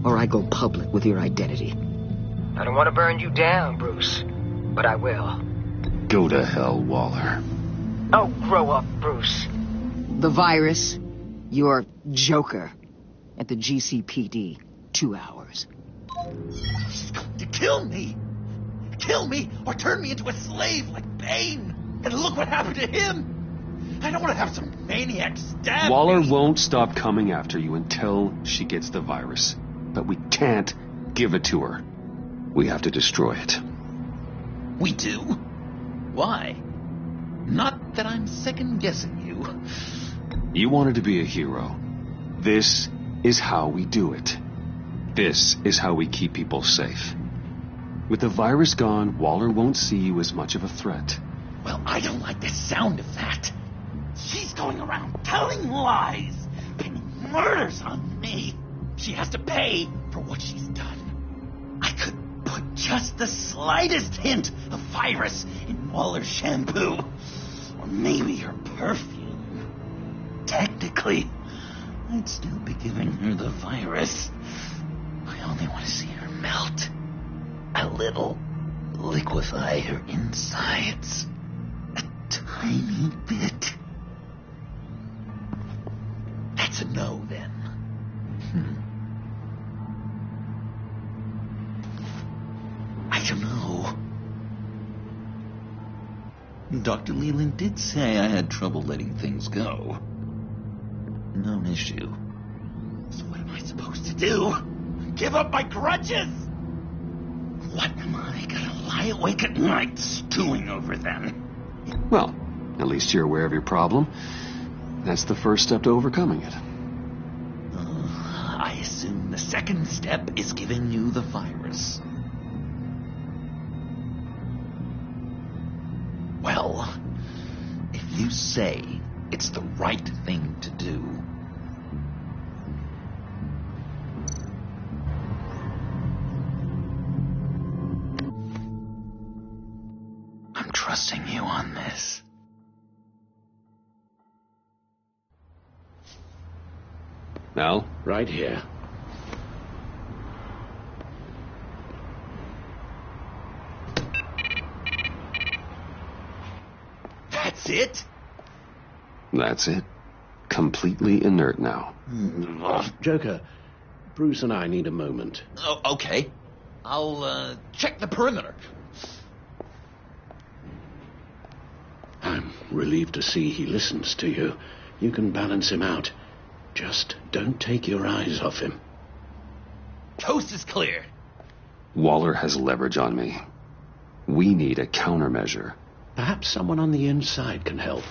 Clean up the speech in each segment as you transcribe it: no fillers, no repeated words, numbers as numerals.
or I go public with your identity. I don't want to burn you down, Bruce, but I will. Go to hell, Waller. Oh, grow up, Bruce. The virus, your Joker, at the GCPD, 2 hours. She's going to kill me! Kill me or turn me into a slave like Bane! And look what happened to him! I don't want to have some maniac stab Waller me. won't stop coming after you until she gets the virus. But we can't give it to her. We have to destroy it. We do? Why? Not that I'm second-guessing you. You wanted to be a hero. This is how we do it. This is how we keep people safe. With the virus gone, Waller won't see you as much of a threat. Well, I don't like the sound of that. She's going around telling lies, pinning murders on me. She has to pay for what she's done. I could put just the slightest hint of virus in Waller's shampoo. Or maybe her perfume. Technically, I'd still be giving her the virus. I only want to see her melt. A little. Liquefy her insides. A tiny bit. That's a no, then. I don't know. Dr. Leland did say I had trouble letting things go. No issue. So what am I supposed to do? Give up my grudges? What am I gonna lie awake at night stewing over then? Well, at least you're aware of your problem. That's the first step to overcoming it. I assume the second step is giving you the virus. Well, if you say it's the right thing to do, I'm trusting you on this. Al? Right here. That's it? That's it. Completely inert now. Joker, Bruce and I need a moment. Oh, okay. I'll check the perimeter. I'm relieved to see he listens to you. You can balance him out. Just don't take your eyes off him. Coast is clear. Waller has leverage on me. We need a countermeasure. Perhaps someone on the inside can help.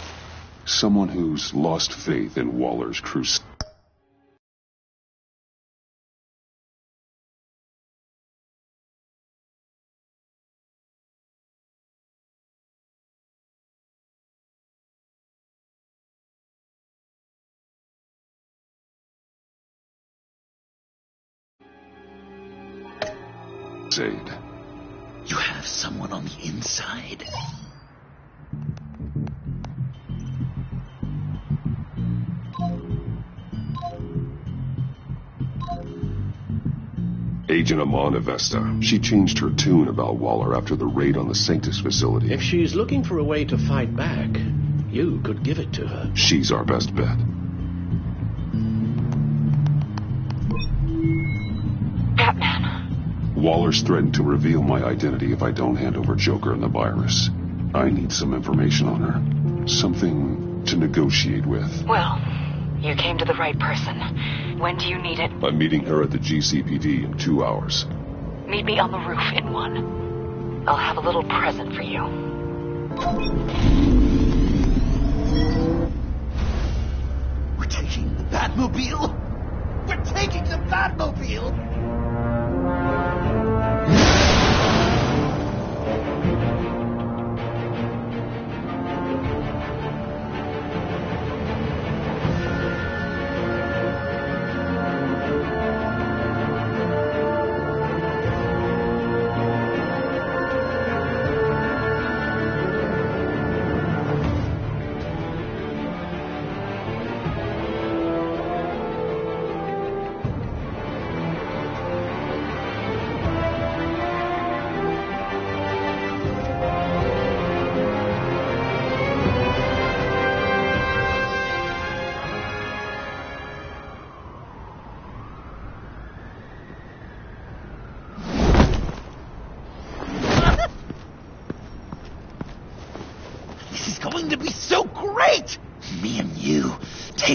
Someone who's lost faith in Waller's crusade. You have someone on the inside? Agent Amanda Vesta. She changed her tune about Waller after the raid on the Sanctus facility. If she's looking for a way to fight back, you could give it to her. She's our best bet. Batman. Waller's threatened to reveal my identity if I don't hand over Joker and the virus. I need some information on her. Something to negotiate with. Well, you came to the right person. When do you need it? I'm meeting her at the GCPD in 2 hours. Meet me on the roof in 1. I'll have a little present for you. We're taking the Batmobile? We're taking the Batmobile!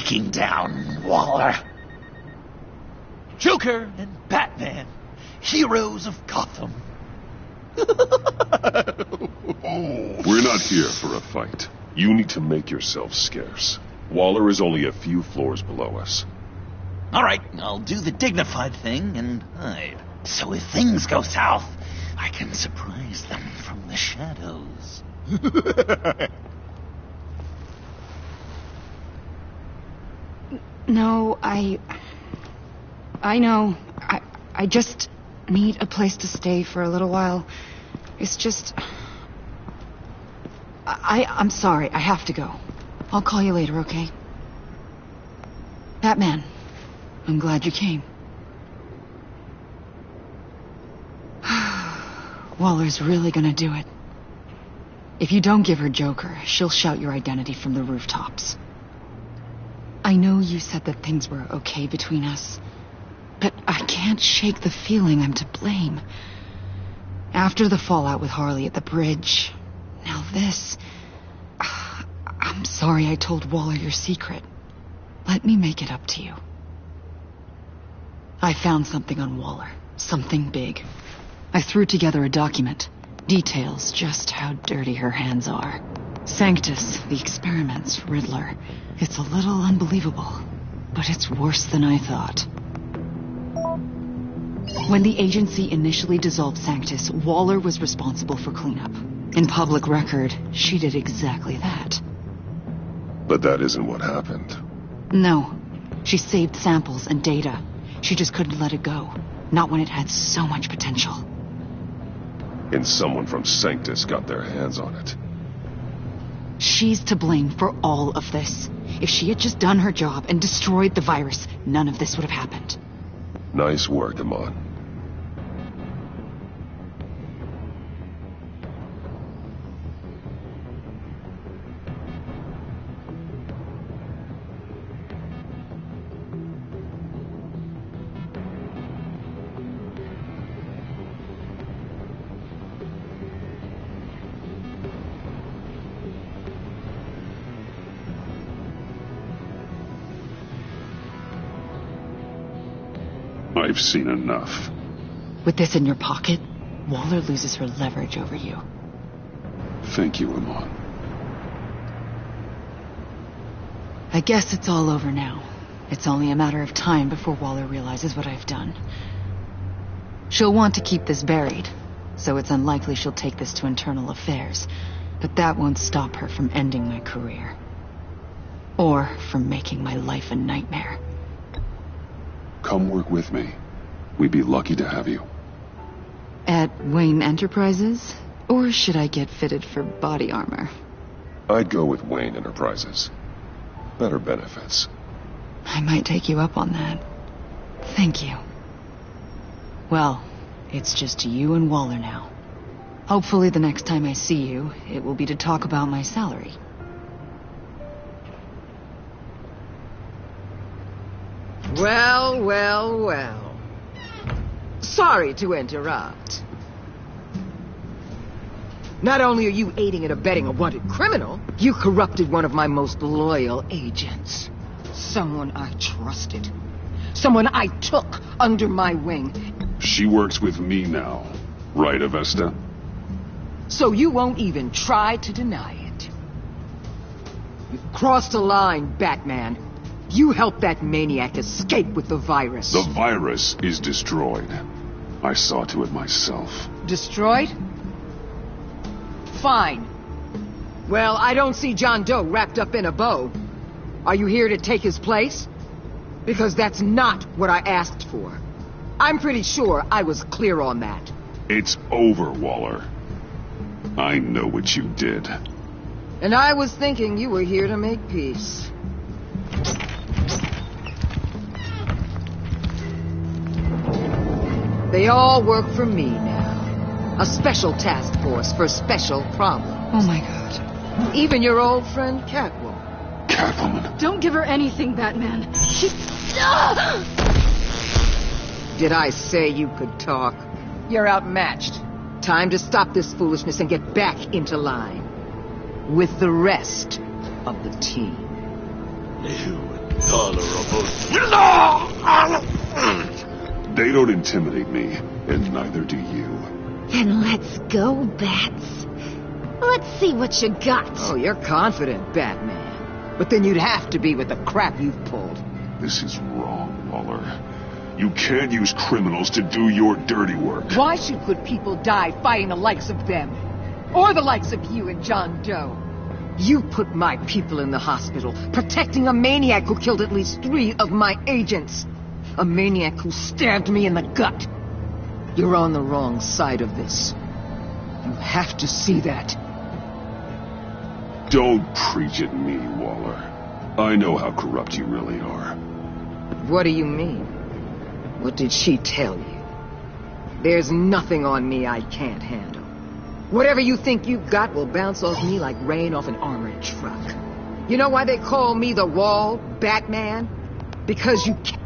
taking down Waller. Joker and Batman, heroes of Gotham. We're not here for a fight. You need to make yourself scarce. Waller is only a few floors below us. All right, I'll do the dignified thing and hide. So if things go south, I can surprise them from the shadows. No, I know. I just need a place to stay for a little while. It's just... I'm sorry. I have to go. I'll call you later, okay? Batman, I'm glad you came. Waller's really gonna do it. If you don't give her Joker, she'll shout your identity from the rooftops. I know you said that things were okay between us, but I can't shake the feeling I'm to blame. After the fallout with Harley at the bridge, now this... I'm sorry I told Waller your secret. Let me make it up to you. I found something on Waller. Something big. I threw together a document. Details just how dirty her hands are. Sanctus, the experiments, Riddler. It's a little unbelievable, but it's worse than I thought. When the agency initially dissolved Sanctus, Waller was responsible for cleanup. In public record, she did exactly that. But that isn't what happened. No. She saved samples and data. She just couldn't let it go. Not when it had so much potential. And someone from Sanctus got their hands on it. She's to blame for all of this. If she had just done her job and destroyed the virus, none of this would have happened. Nice work, Amon. I've seen enough. With this in your pocket, Waller loses her leverage over you. Thank you, Amon. I guess it's all over now. It's only a matter of time before Waller realizes what I've done. She'll want to keep this buried, so it's unlikely she'll take this to internal affairs. But that won't stop her from ending my career. Or from making my life a nightmare. Come work with me. We'd be lucky to have you. At Wayne Enterprises? Or should I get fitted for body armor? I'd go with Wayne Enterprises. Better benefits. I might take you up on that. Thank you. Well, it's just you and Waller now. Hopefully the next time I see you, it will be to talk about my salary. Well, well, well. Sorry to interrupt. Not only are you aiding and abetting a wanted criminal, you corrupted one of my most loyal agents. Someone I trusted. Someone I took under my wing. She works with me now. Right, Avesta? So you won't even try to deny it. You've crossed a line, Batman. You helped that maniac escape with the virus. The virus is destroyed. I saw to it myself. Destroyed? Fine. Well, I don't see John Doe wrapped up in a bow. Are you here to take his place? Because that's not what I asked for. I'm pretty sure I was clear on that. It's over, Waller. I know what you did. And I was thinking you were here to make peace. They all work for me now. A special task force for special problems. Oh my god. Even your old friend Catwoman. Catwoman. Don't give her anything, Batman. Did I say you could talk? You're outmatched. Time to stop this foolishness and get back into line. With the rest of the team. You They don't intimidate me, and neither do you. Then let's go, Bats. Let's see what you got. Oh, you're confident, Batman. But then you'd have to be with the crap you've pulled. This is wrong, Waller. You can't use criminals to do your dirty work. Why should good people die fighting the likes of them? Or the likes of you and John Doe? You put my people in the hospital, protecting a maniac who killed at least 3 of my agents. A maniac who stabbed me in the gut. You're on the wrong side of this. You have to see that. Don't preach at me, Waller. I know how corrupt you really are. What do you mean? What did she tell you? There's nothing on me I can't handle. Whatever you think you've got will bounce off me like rain off an armored truck. You know why they call me the Wall, Batman? Because you can't.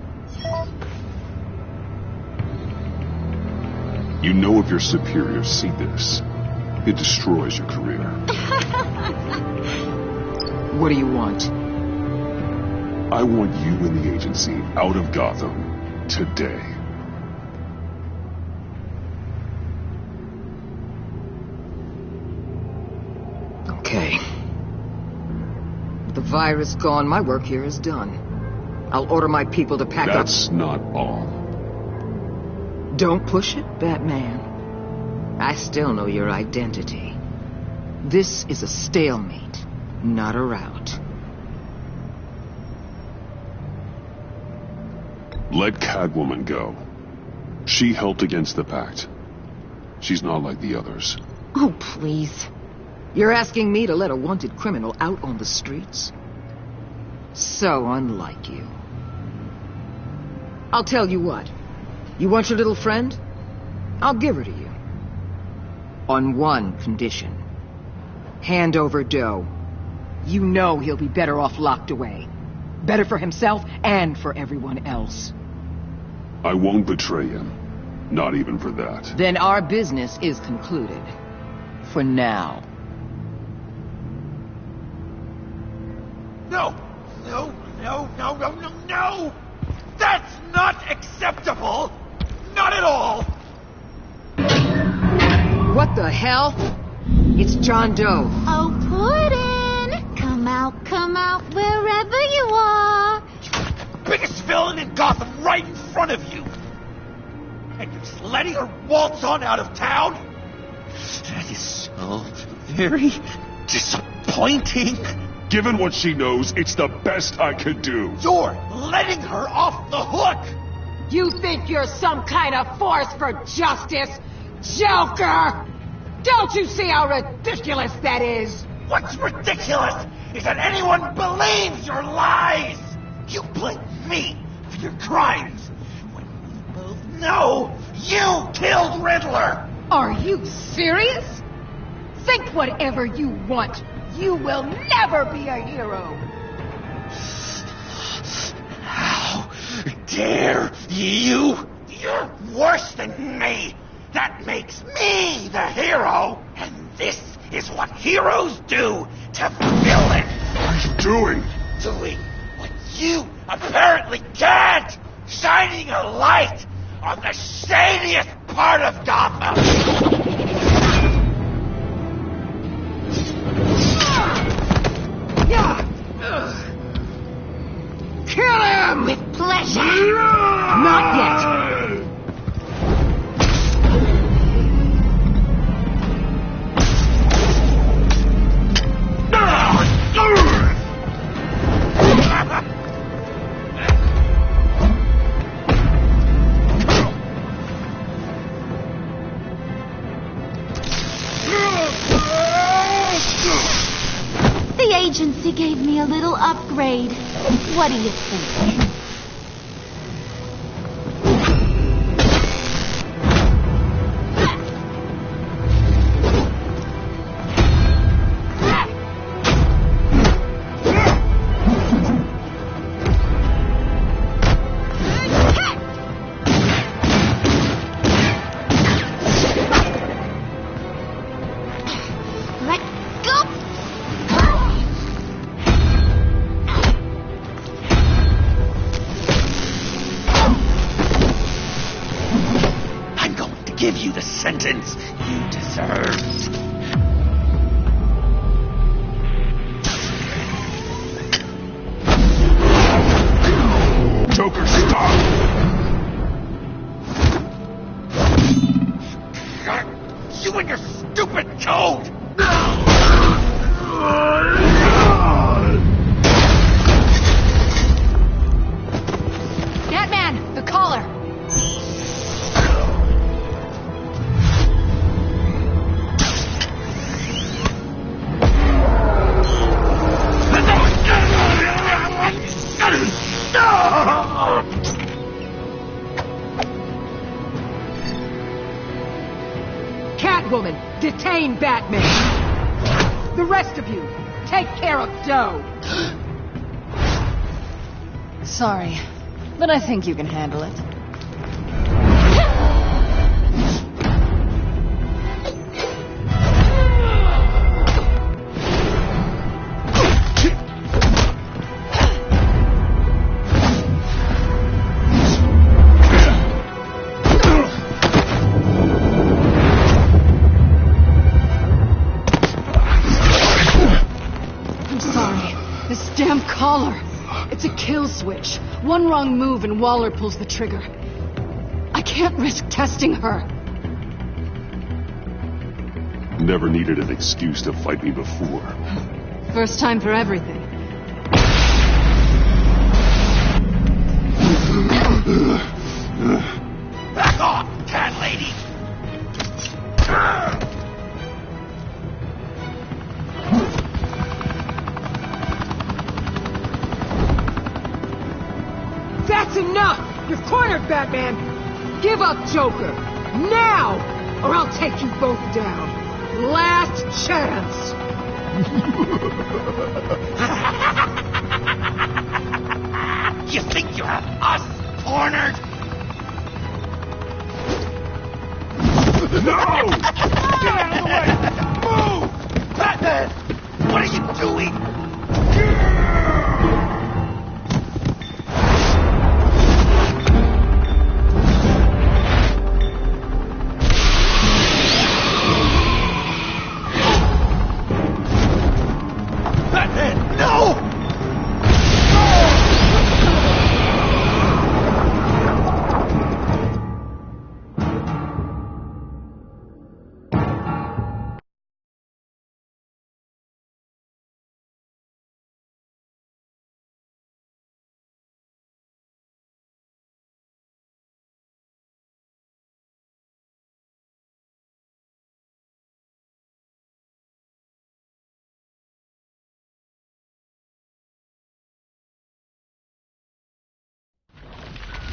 You know if your superiors see this, it destroys your career. What do you want? I want you and the agency out of Gotham today. Okay. With the virus gone, my work here is done. I'll order my people to pack up. That's not all. Don't push it, Batman. I still know your identity. This is a stalemate, not a rout. Let Catwoman go. She helped against the Pact. She's not like the others. Oh, please. You're asking me to let a wanted criminal out on the streets? So unlike you. I'll tell you what. You want your little friend? I'll give her to you. On one condition. Hand over Doe. You know he'll be better off locked away. Better for himself and for everyone else. I won't betray him. Not even for that. Then our business is concluded. For now. No! No! No! No! No! No! No! That's not acceptable! Not at all! What the hell? It's John Doe. Oh, Puddin'! Come out, wherever you are. Biggest villain in Gotham right in front of you! And you're just letting her waltz on out of town? That is so very disappointing. Given what she knows, it's the best I could do. You're letting her off the hook! You think you're some kind of force for justice, Joker? Don't you see how ridiculous that is? What's ridiculous is that anyone believes your lies! You blame me for your crimes, when we both know you killed Riddler! Are you serious? Think whatever you want. You will never be a hero. How dare you? You're worse than me. That makes me the hero. And this is what heroes do to villains. What are you doing? Doing what you apparently can't. Shining a light on the shadiest part of Gotham. Kill him! With pleasure. Not yet. The agency gave me a little upgrade. What do you think? give you the sentence you deserve. Joker, stop! You and your stupid code! Batman, the collar! Catwoman, detain Batman! The rest of you, take care of Doe! Sorry, but I think you can handle it. Damn collar! It's a kill switch. One wrong move and Waller pulls the trigger. I can't risk testing her. Never needed an excuse to fight me before. First time for everything. Back off, cat lady! That's enough! You're cornered, Batman! Give up Joker! Now! Or I'll take you both down! Last chance! You think you have us cornered? No! Get out of the way! Move! Batman! What are you doing?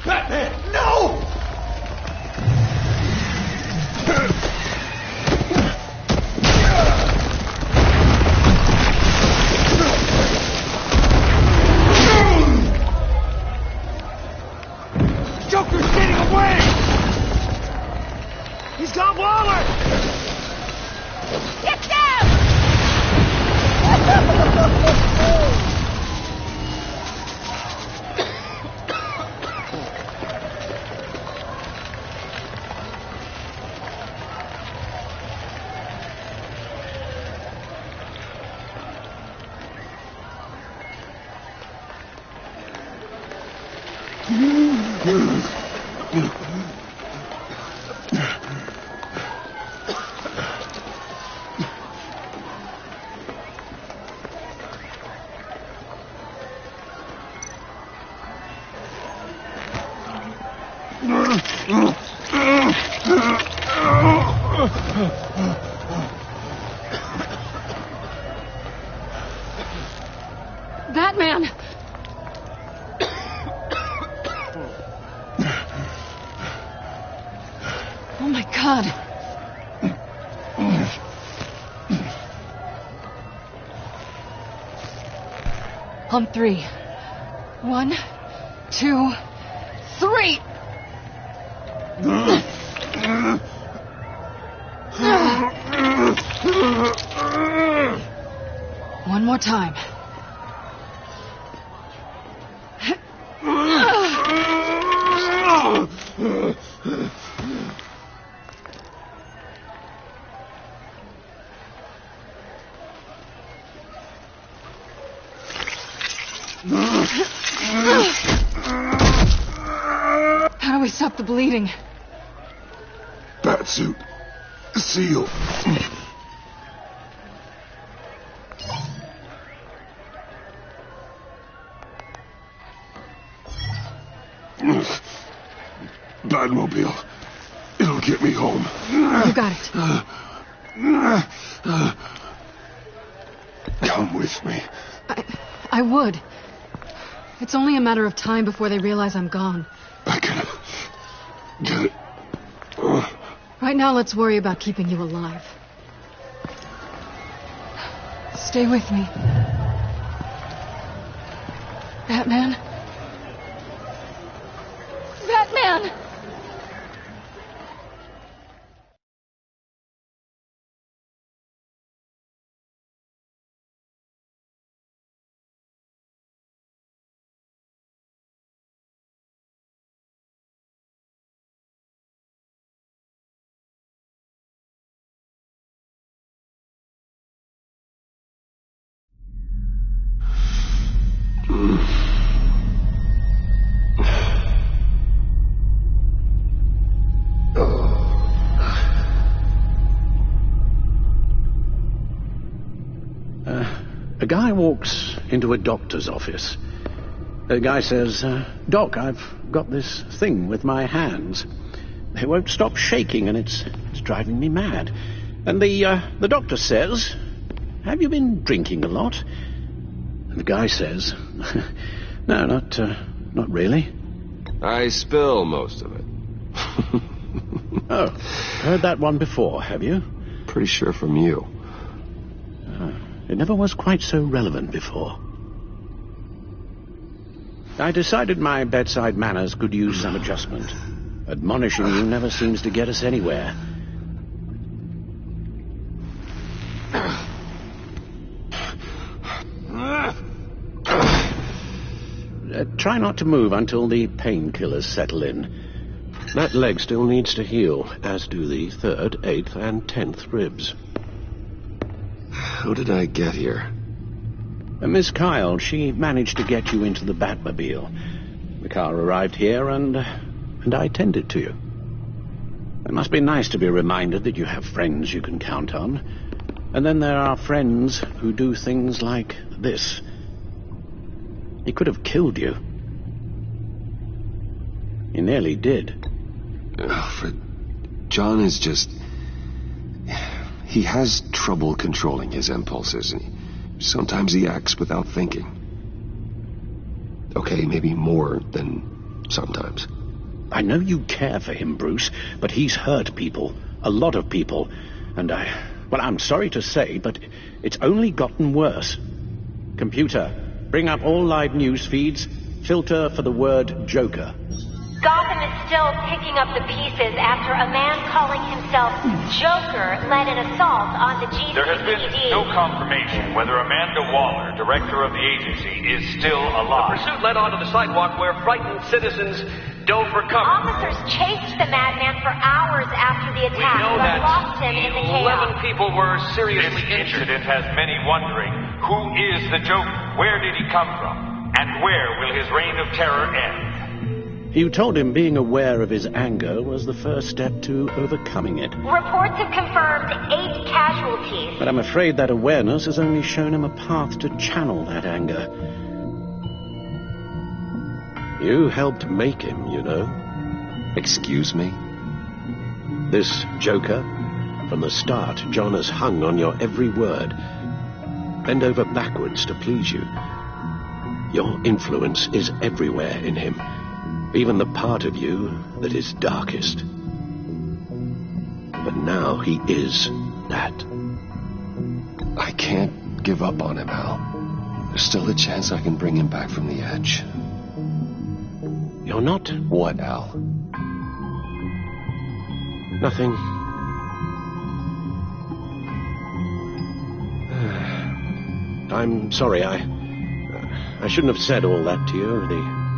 Batman, no! Joker's getting away! He's got Waller! Get down! Batman! Oh my God. On 3. 1, 2, 3! One more time. stop the bleeding. Batsuit. Seal. Batmobile. It'll get me home. You got it. Come with me. I would. It's only a matter of time before they realize I'm gone. I can get it. Right now, let's worry about keeping you alive. Stay with me. Batman? Batman! A guy walks into a doctor's office. The guy says, Doc, I've got this thing with my hands. They won't stop shaking and it's driving me mad. And the doctor says, have you been drinking a lot? And the guy says, no, not really. I spill most of it. Oh, heard that one before, have you? Pretty sure from you. It never was quite so relevant before. I decided my bedside manners could use some adjustment. Admonishing you never seems to get us anywhere. Try not to move until the painkillers settle in. That leg still needs to heal, as do the 3rd, 8th, and 10th ribs. How did I get here? Miss Kyle, she managed to get you into the Batmobile. The car arrived here, and I tended to you. It must be nice to be reminded that you have friends you can count on. And then there are friends who do things like this. He could have killed you. He nearly did. Alfred, John is just... He has trouble controlling his impulses, and sometimes he acts without thinking. Okay, maybe more than sometimes. I know you care for him, Bruce, but he's hurt people. A lot of people. And I'm sorry to say, but it's only gotten worse. Computer, bring up all live news feeds. Filter for the word Joker. Gotham is still picking up the pieces after a man calling himself Joker led an assault on the GCPD. There has been no confirmation whether Amanda Waller, director of the agency, is still alive. The pursuit led onto the sidewalk where frightened citizens dove for cover. Officers chased the madman for hours after the attack, We know but that lost him in the chaos. 11 people were seriously This injured. incident has many wondering, who is the Joker? Where did he come from? And where will his reign of terror end? You told him being aware of his anger was the first step to overcoming it. Reports have confirmed 8 casualties. But I'm afraid that awareness has only shown him a path to channel that anger. You helped make him, you know. Excuse me? This Joker, from the start, John has hung on your every word. Bend over backwards to please you. Your influence is everywhere in him. Even the part of you that is darkest. But now he is that. I can't give up on him, Al. There's still a chance I can bring him back from the edge. You're not? What, Al? Nothing. I'm sorry, I shouldn't have said all that to you,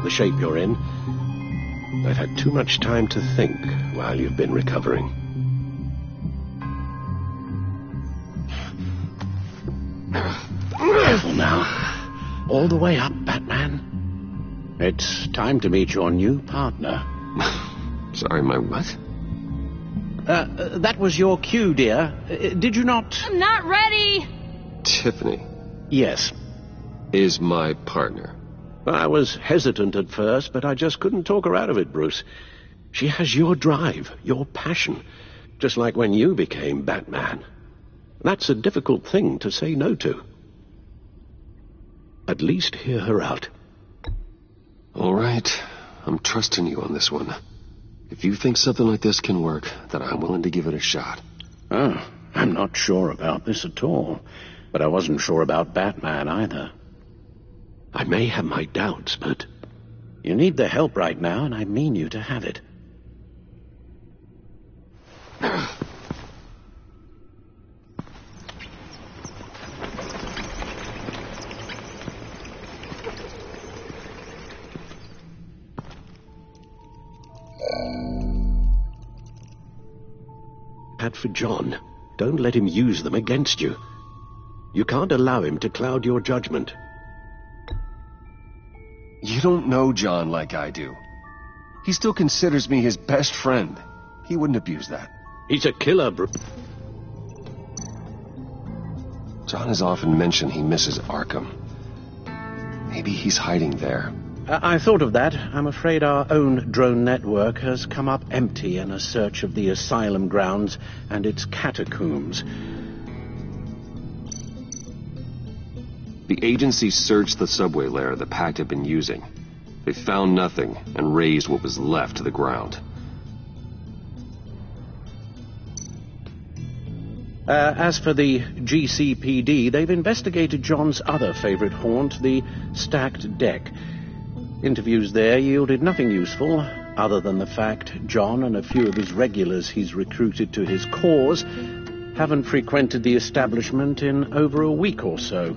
the shape you're in. I've had too much time to think while you've been recovering. Careful now. All the way up, Batman. It's time to meet your new partner. Sorry, my what? That was your cue, dear. Did you not... I'm not ready! Tiffany. Yes. Is my partner. I was hesitant at first, but I just couldn't talk her out of it, Bruce. She has your drive, your passion, just like when you became Batman. That's a difficult thing to say no to. At least hear her out. All right. I'm trusting you on this one. If you think something like this can work, then I'm willing to give it a shot. Oh, I'm not sure about this at all. But I wasn't sure about Batman either. I may have my doubts, but you need the help right now, and I mean you to have it. For John, don't let him use them against you. You can't allow him to cloud your judgment. You don't know John like I do. He still considers me his best friend. He wouldn't abuse that. He's a killer, bro. John has often mentioned he misses Arkham. Maybe he's hiding there. I thought of that. I'm afraid our own drone network has come up empty in a search of the asylum grounds and its catacombs. The agency searched the subway lair the Pact had been using. They found nothing and razed what was left to the ground. As for the GCPD, they've investigated John's other favorite haunt, the stacked deck. Interviews there yielded nothing useful, other than the fact John and a few of his regulars he's recruited to his cause haven't frequented the establishment in over a week or so.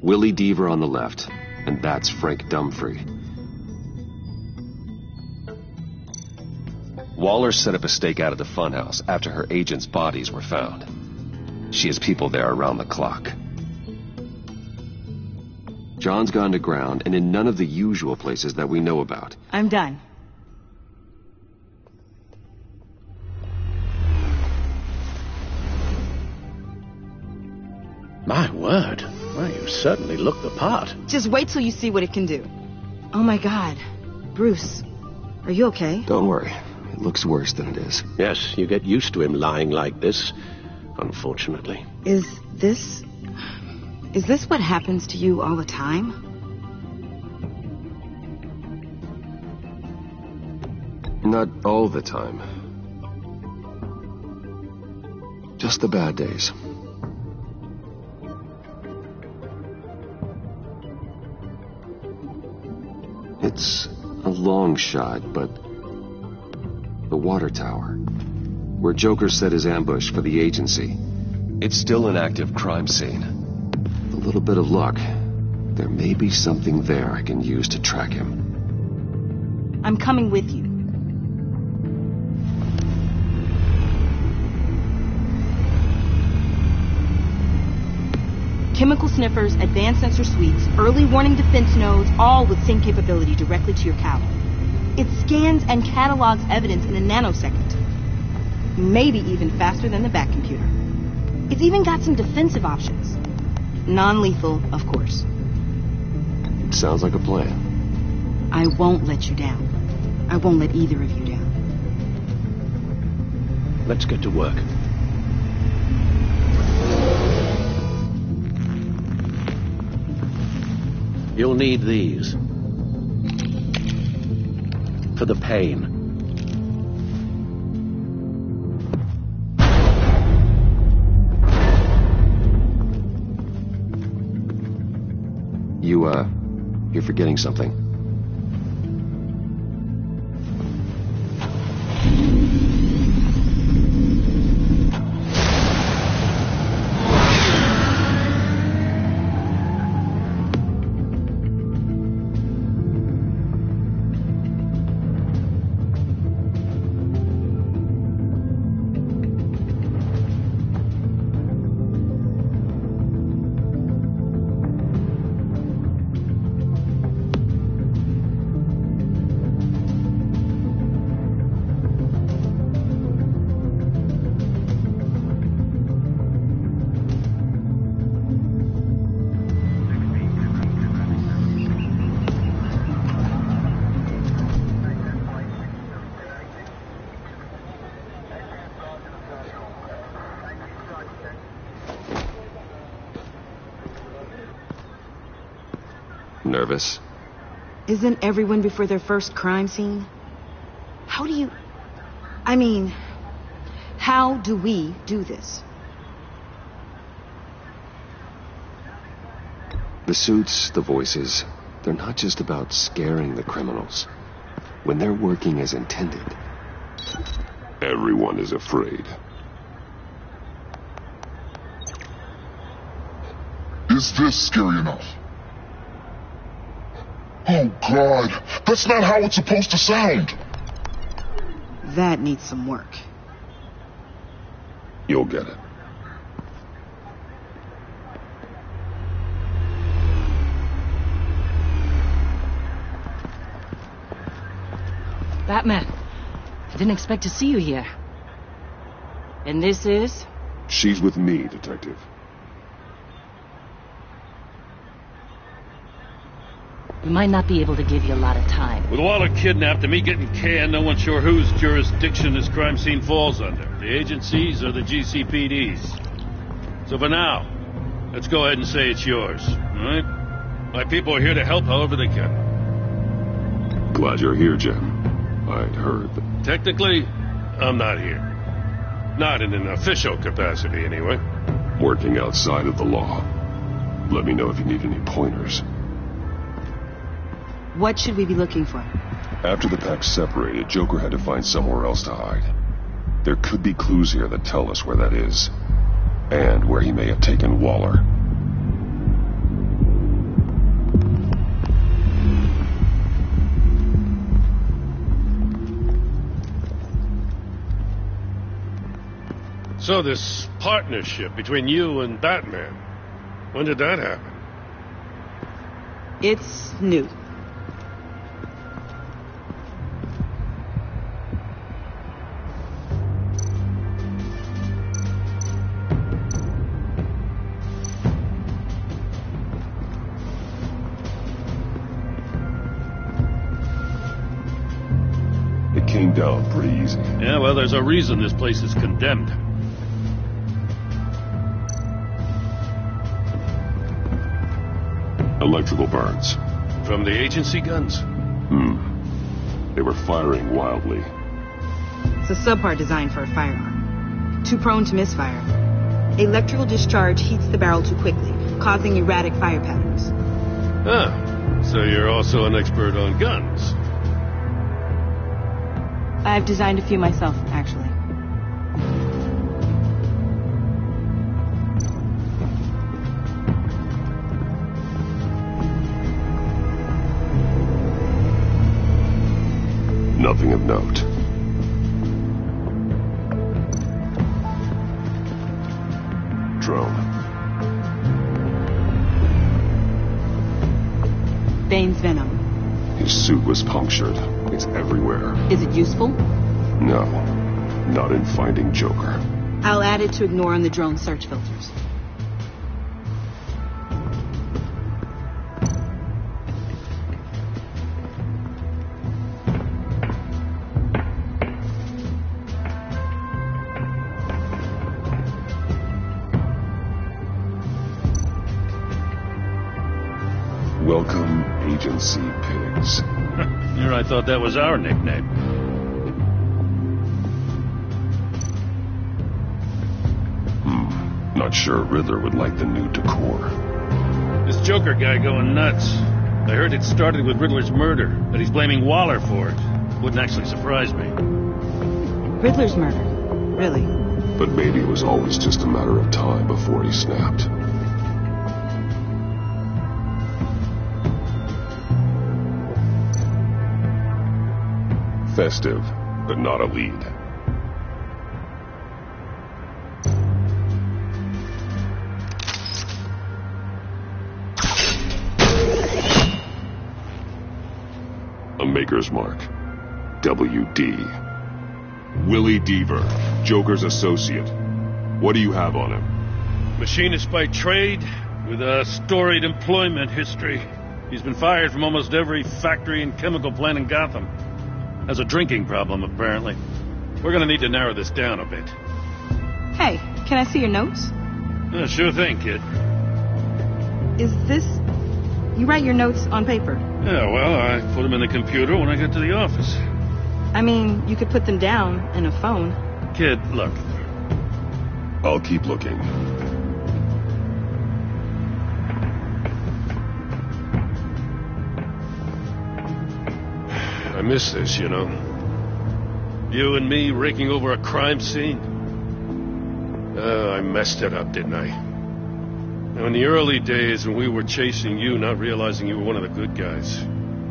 Willie Deaver on the left, and that's Frank Dumfrey. Waller set up a stakeout at the funhouse after her agents' bodies were found. She has people there around the clock. John's gone to ground and in none of the usual places that we know about. I'm done. My word. Well, you certainly look the part. Just wait till you see what it can do. Oh my God. Bruce, are you okay? Don't worry. It looks worse than it is. Yes, you get used to him lying like this, unfortunately. Is this what happens to you all the time? Not all the time. Just the bad days. It's a long shot, but the water tower, where Joker set his ambush for the agency, it's still an active crime scene. With a little bit of luck, there may be something there I can use to track him. I'm coming with you. Chemical sniffers, advanced sensor suites, early warning defense nodes, all with sync capability directly to your cloud. It scans and catalogs evidence in a nanosecond. Maybe even faster than the Bat computer. It's even got some defensive options. Non-lethal, of course. Sounds like a plan. I won't let you down. I won't let either of you down. Let's get to work. You'll need these. For the pain. You're forgetting something. Nervous? Isn't everyone before their first crime scene? How do we do this? The suits, the voices, they're not just about scaring the criminals. When they're working as intended, everyone is afraid. Is this scary enough? Oh, God. That's not how it's supposed to sound. That needs some work. You'll get it. Batman, I didn't expect to see you here. And this is? She's with me, Detective. We might not be able to give you a lot of time. With Waller kidnapped and me getting canned, no one's sure whose jurisdiction this crime scene falls under. The agencies or the GCPD's. So for now, let's go ahead and say it's yours, all right? My people are here to help however they can. Glad you're here, Jim. I'd heard that... Technically, I'm not here. Not in an official capacity, anyway. Working outside of the law. Let me know if you need any pointers. What should we be looking for? After the pack separated, Joker had to find somewhere else to hide. There could be clues here that tell us where that is. And where he may have taken Waller. So this partnership between you and Batman, when did that happen? It's new. It came down pretty easy. Yeah, well, there's a reason this place is condemned. Electrical burns. From the agency guns? They were firing wildly. It's a subpart designed for a firearm. Too prone to misfire. Electrical discharge heats the barrel too quickly, causing erratic fire patterns. Ah, so you're also an expert on guns. I've designed a few myself, actually. Nothing of note. Drone. Bane's venom. His suit was punctured. It's everywhere. Is it useful? No. Not in finding Joker. I'll add it to ignore on the drone search filters. Welcome, Agency Pigs. Here I thought that was our nickname. Not sure Riddler would like the new decor. This Joker guy going nuts. I heard it started with Riddler's murder, that he's blaming Waller for it. Wouldn't actually surprise me. Riddler's murder? Really? But maybe it was always just a matter of time before he snapped. Festive, but not a lead. A maker's mark. W.D. Willie Deaver, Joker's associate. What do you have on him? Machinist by trade, with a storied employment history. He's been fired from almost every factory and chemical plant in Gotham. Has a drinking problem, apparently. We're gonna need to narrow this down a bit. Hey, can I see your notes? Sure thing, kid. Is this You write your notes on paper? Yeah, well, I put them in the computer when I get to the office. I mean, you could put them down in a phone. Kid, look. I'll keep looking. I miss this, you know. You and me raking over a crime scene. I messed it up, didn't I? Now, in the early days when we were chasing you, not realizing you were one of the good guys,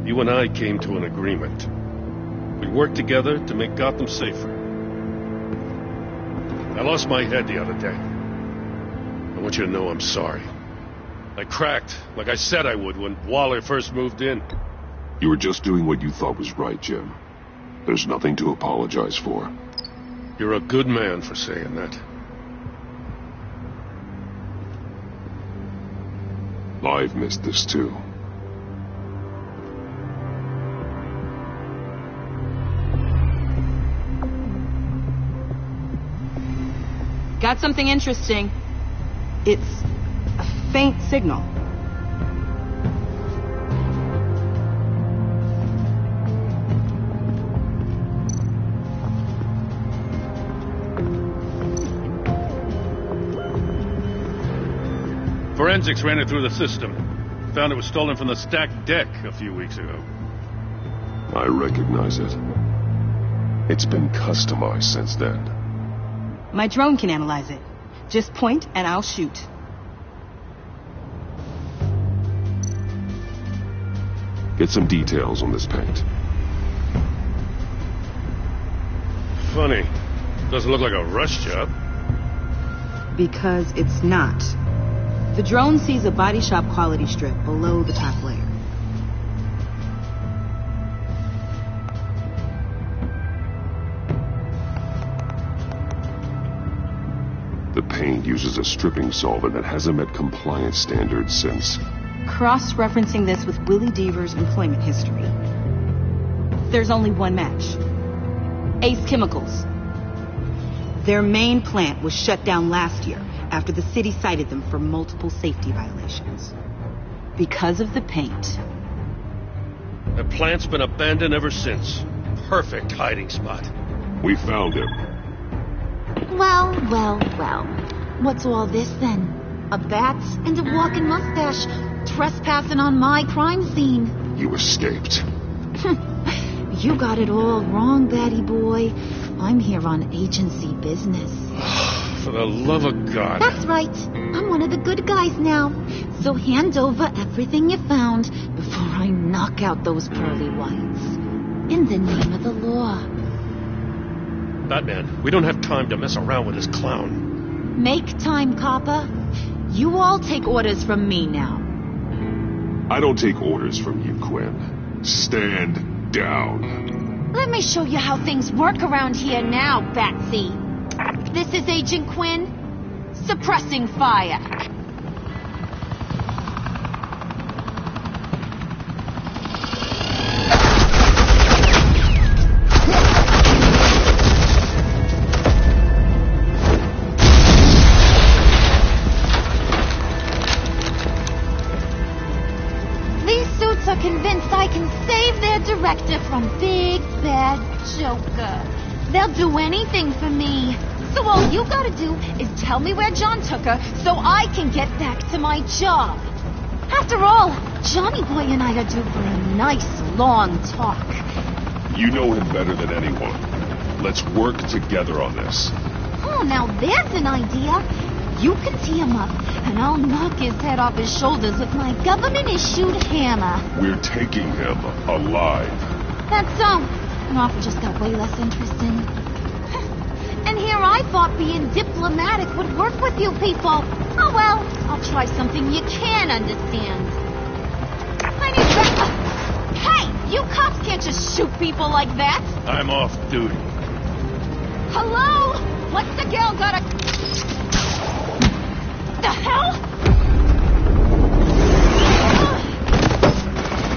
you and I came to an agreement. We worked together to make Gotham safer. I lost my head the other day. I want you to know I'm sorry. I cracked, like I said I would when Waller first moved in. You were just doing what you thought was right, Jim. There's nothing to apologize for. You're a good man for saying that. I've missed this too. Got something interesting. It's a faint signal. Forensics ran it through the system. Found it was stolen from the stacked deck a few weeks ago. I recognize it. It's been customized since then. My drone can analyze it. Just point and I'll shoot. Get some details on this paint. Funny. Doesn't look like a rush job. Because it's not. The drone sees a body shop quality strip below the top layer. The paint uses a stripping solvent that hasn't met compliance standards since... Cross-referencing this with Willie Deaver's employment history. There's only one match. Ace Chemicals. Their main plant was shut down last year after the city cited them for multiple safety violations. Because of the paint. The plant's been abandoned ever since. Perfect hiding spot. We found him. Well. What's all this then? A bat and a walking mustache trespassing on my crime scene. You escaped. You got it all wrong, Batty boy. I'm here on agency business. For the love of God. That's right. I'm one of the good guys now. So hand over everything you found before I knock out those pearly whites. In the name of the law. Batman, we don't have time to mess around with this clown. Make time, copper. You all take orders from me now. I don't take orders from you, Quinn. Stand down. Let me show you how things work around here now, Batsy. This is Agent Quinn. Suppressing fire. Are convinced I can save their director from Big Bad Joker. They'll do anything for me. So all you gotta do is tell me where John took her so I can get back to my job. After all, Johnny Boy and I are due for a nice long talk. You know him better than anyone. Let's work together on this. Oh, now there's an idea. You can tee him up, and I'll knock his head off his shoulders with my government-issued hammer. We're taking him alive. That's so. An offer just got way less interesting. And here I thought being diplomatic would work with you people. Oh, well, I'll try something you can understand. I need to... Hey, you cops can't just shoot people like that. I'm off duty. Hello? What's the girl got a... The hell?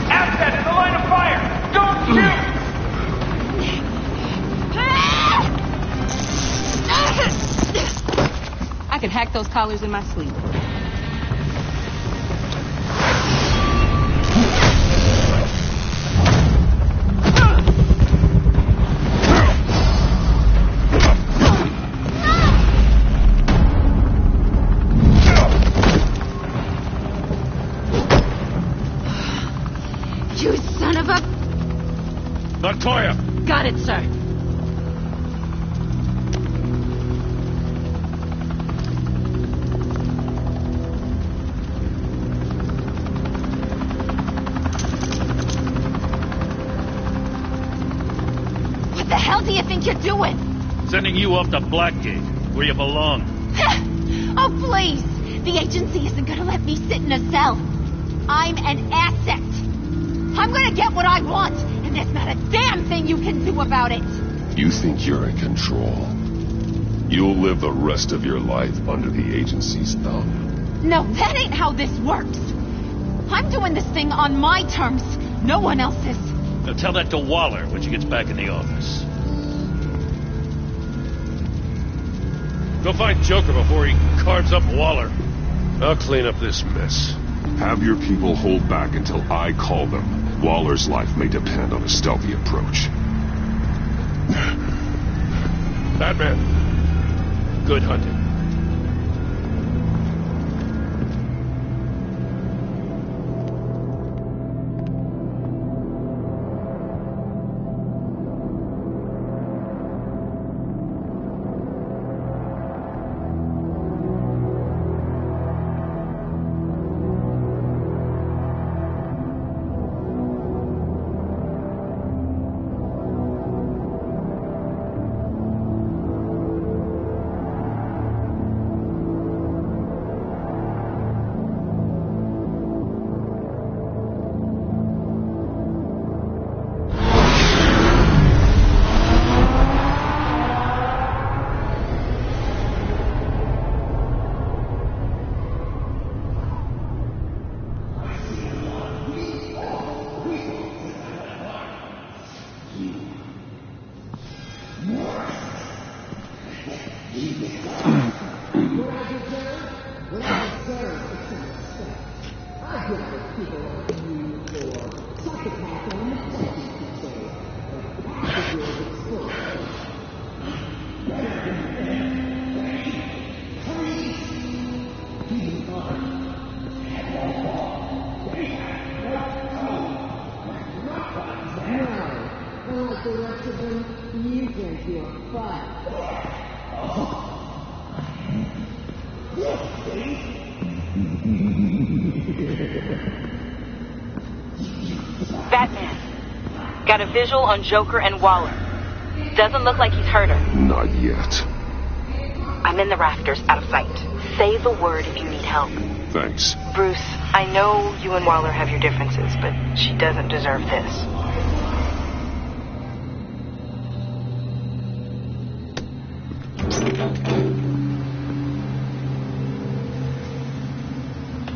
Asset in the line of fire! Don't shoot! I could hack those collars in my sleep. Got it, sir. What the hell do you think you're doing? Sending you off to Blackgate, where you belong. Oh, please! The agency isn't gonna let me sit in a cell. I'm an asset. I'm gonna get what I want, and there's not a damn thing you can do about it. You think you're in control? You'll live the rest of your life under the agency's thumb. No, that ain't how this works. I'm doing this thing on my terms, no one else's. Now tell that to Waller when she gets back in the office. Go find Joker before he carves up Waller. I'll clean up this mess. Have your people hold back until I call them. Waller's life may depend on a stealthy approach. Batman, good hunting. Batman, got a visual on Joker and Waller. Doesn't look like he's hurt her. Not yet. I'm in the rafters, out of sight. Say the word if you need help. Thanks. Bruce, I know you and Waller have your differences, but she doesn't deserve this.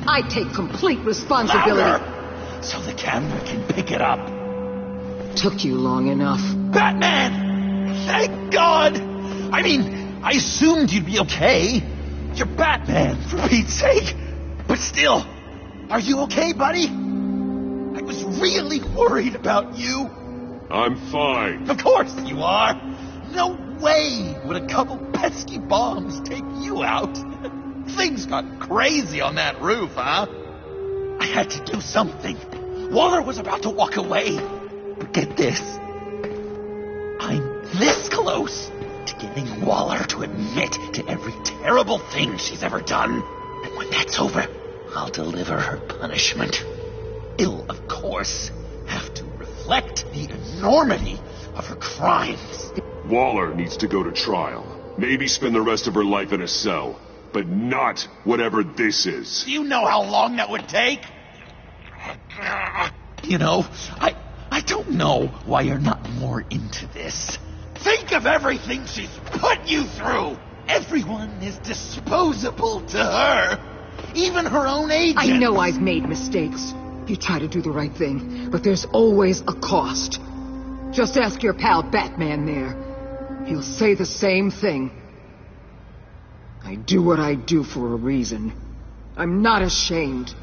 I take complete responsibility. Louder! So the camera can pick it up. Took you long enough. Batman! Thank God! I mean, I assumed you'd be okay. You're Batman, for Pete's sake. But still, are you okay, buddy? I was really worried about you. I'm fine. Of course you are. No way would a couple pesky bombs take you out. Things got crazy on that roof, huh? I had to do something. Waller was about to walk away. But get this. I'm this close to getting Waller to admit to every terrible thing she's ever done. And when that's over, I'll deliver her punishment. It'll, of course, have to reflect the enormity of her crimes. Waller needs to go to trial. Maybe spend the rest of her life in a cell. But not whatever this is. Do you know how long that would take? You know, I don't know why you're not more into this. Think of everything she's put you through. Everyone is disposable to her. Even her own agent. I know I've made mistakes. You try to do the right thing, but there's always a cost. Just ask your pal Batman there. He'll say the same thing. I do what I do for a reason. I'm not ashamed.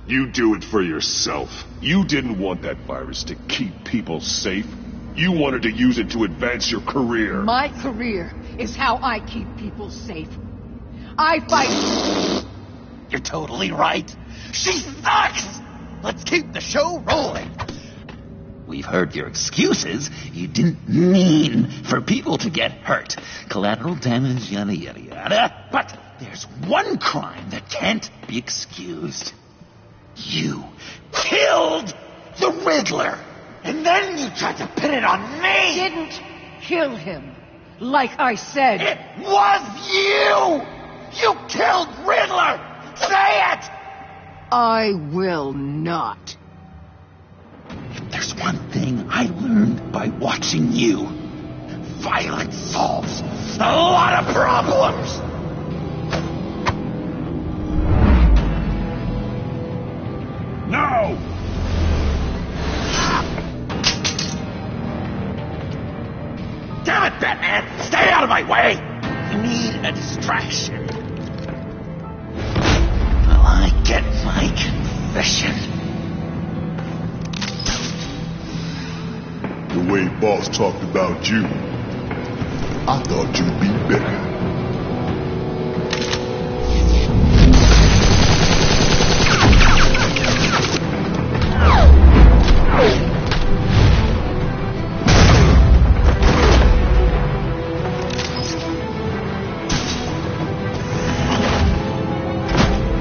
You do it for yourself. You didn't want that virus to keep people safe. You wanted to use it to advance your career. My career is how I keep people safe. I fight... You're totally right. She sucks! Let's keep the show rolling. We've heard your excuses. You didn't mean for people to get hurt. Collateral damage, yada, yada, yada. But there's one crime that can't be excused. You killed the Riddler. And then you tried to pin it on me. Didn't kill him. Like I said. It was you! You killed Riddler! Say it! I will not. If there's one thing I learned by watching you, violence solves a lot of problems. No! Damn it, Batman! Stay out of my way! You need a distraction. Well, I get my confession. The way Boss talked about you, I thought you'd be better.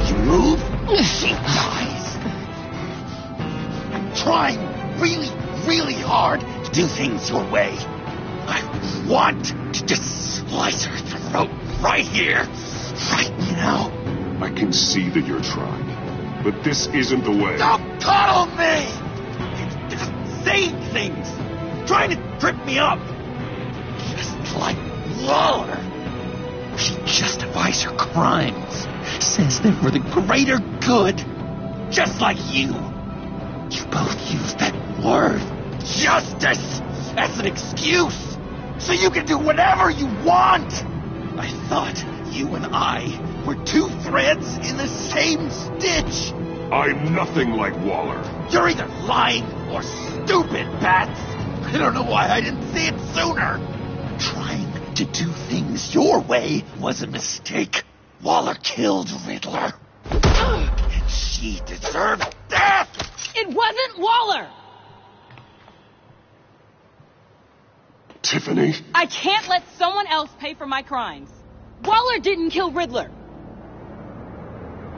You move, she dies. I'm trying really hard to do things your way. I want to just slice her throat right here, right now. I can see that you're trying, but this isn't the way. Don't coddle me! It's just saying things, trying to trip me up. Just like Waller. She justifies her crimes, says they're for the greater good, just like you. You both use that word, justice, as an excuse, so you can do whatever you want. I thought you and I were two threads in the same stitch. I'm nothing like Waller. You're either lying or stupid, Bats. I don't know why I didn't see it sooner. Trying to do things your way was a mistake. Waller killed Riddler. And she deserved death! It wasn't Waller! Tiffany? I can't let someone else pay for my crimes. Waller didn't kill Riddler.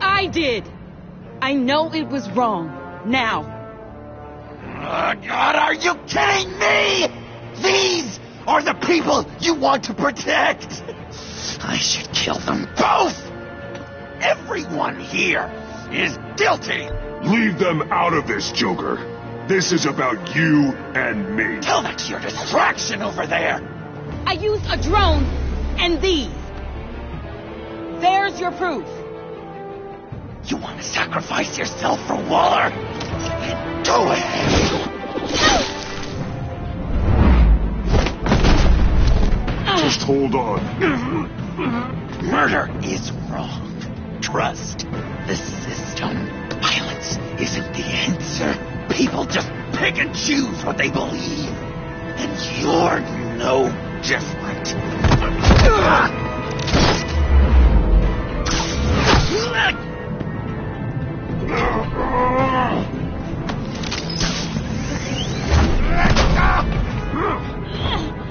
I did. I know it was wrong. Now. Oh, God, are you kidding me? These are the people you want to protect. I should kill them both. Everyone here is guilty. Leave them out of this, Joker. This is about you and me. Tell that to your distraction over there. I used a drone and these. There's your proof. You want to sacrifice yourself for Waller? Go ahead. Just hold on. Murder is wrong. Trust the system. Violence isn't the answer. People just pick and choose what they believe. And you're no different.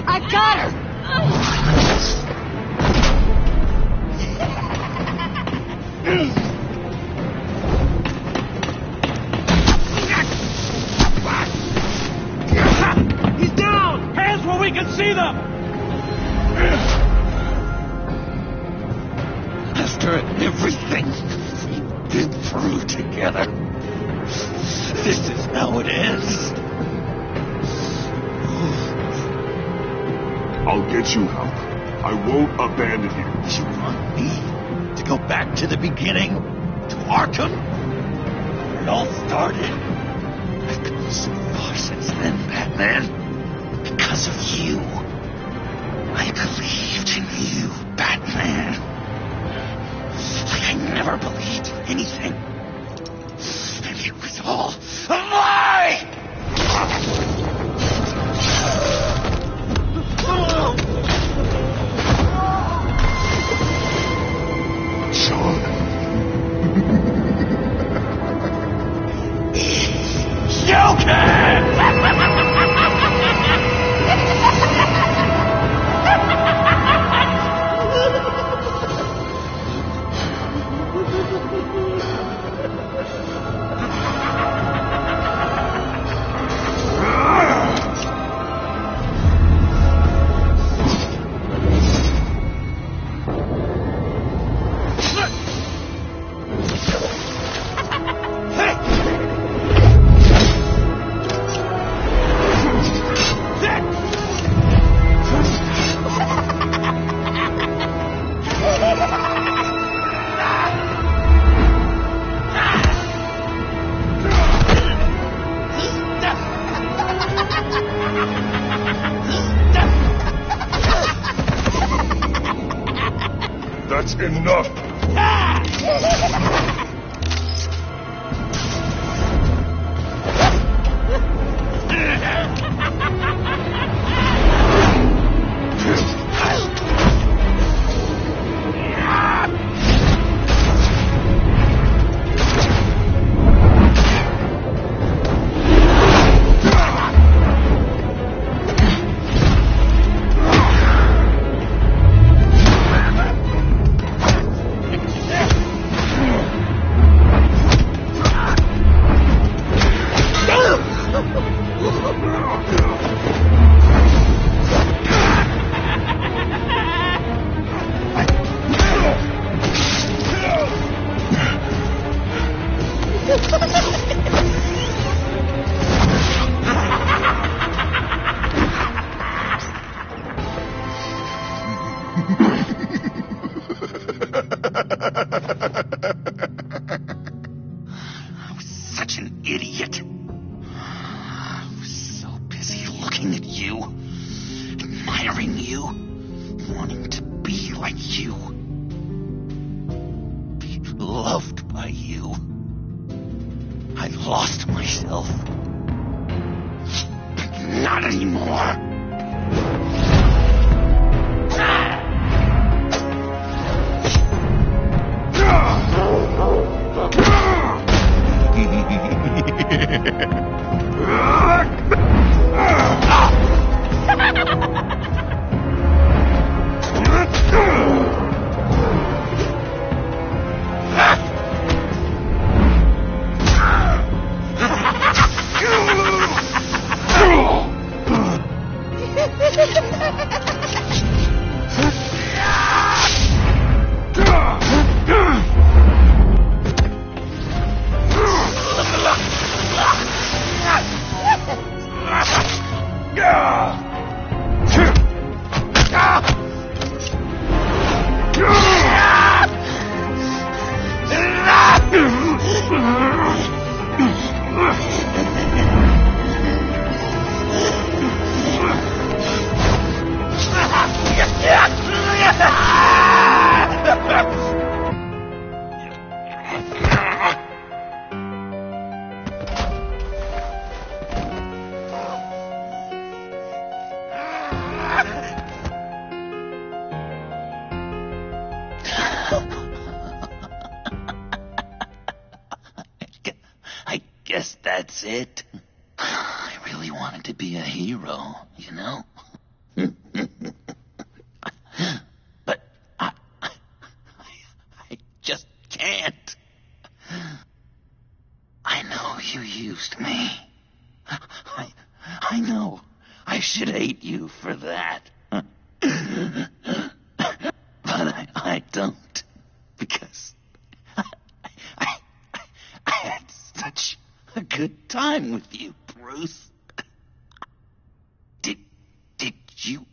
I got her! He's down! Hands where we can see them! After everything we did through together, this is how it ends. I'll get you help. I won't abandon you. You want me to go back to the beginning? To Arkham? Where it all started? I've been so far since then, Batman. Because of you. I believed in you, Batman. Like I never believed in anything. And it was all a lie! Sean. Joker! That's enough! I was such an idiot. I was so busy looking at you, admiring you, wanting to be like you, be loved by you. I lost myself. But not anymore. I guess that's it. I really wanted to be a hero, you know? But I just can't. I know you used me. I know I should hate you for that. But I don't. Because I had such a good time with you, Bruce. Did you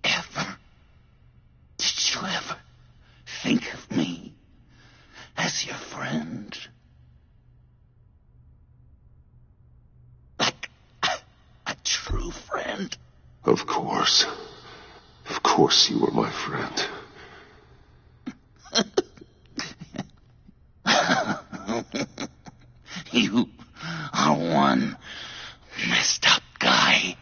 ever think of me as your friend? Like a true friend? Of course. Of course you were my friend. You are one messed up guy.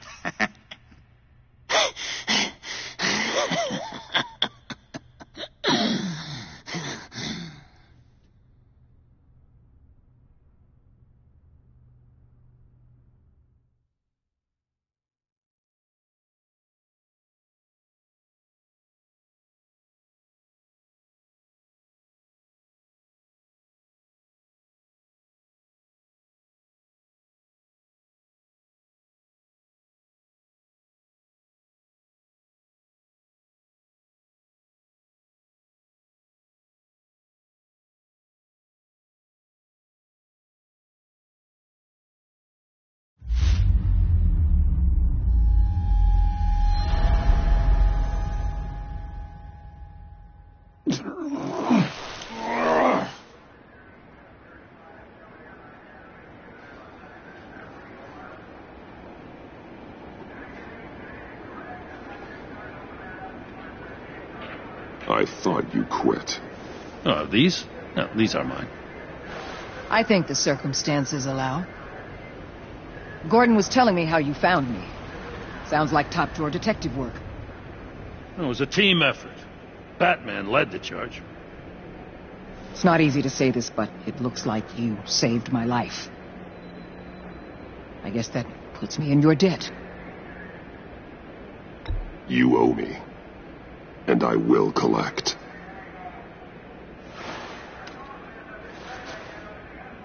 I thought you quit. Oh, these? No, these are mine. I think the circumstances allow. Gordon was telling me how you found me. Sounds like top-drawer detective work. It was a team effort. Batman led the charge. It's not easy to say this, but it looks like you saved my life. I guess that puts me in your debt. You owe me. And I will collect.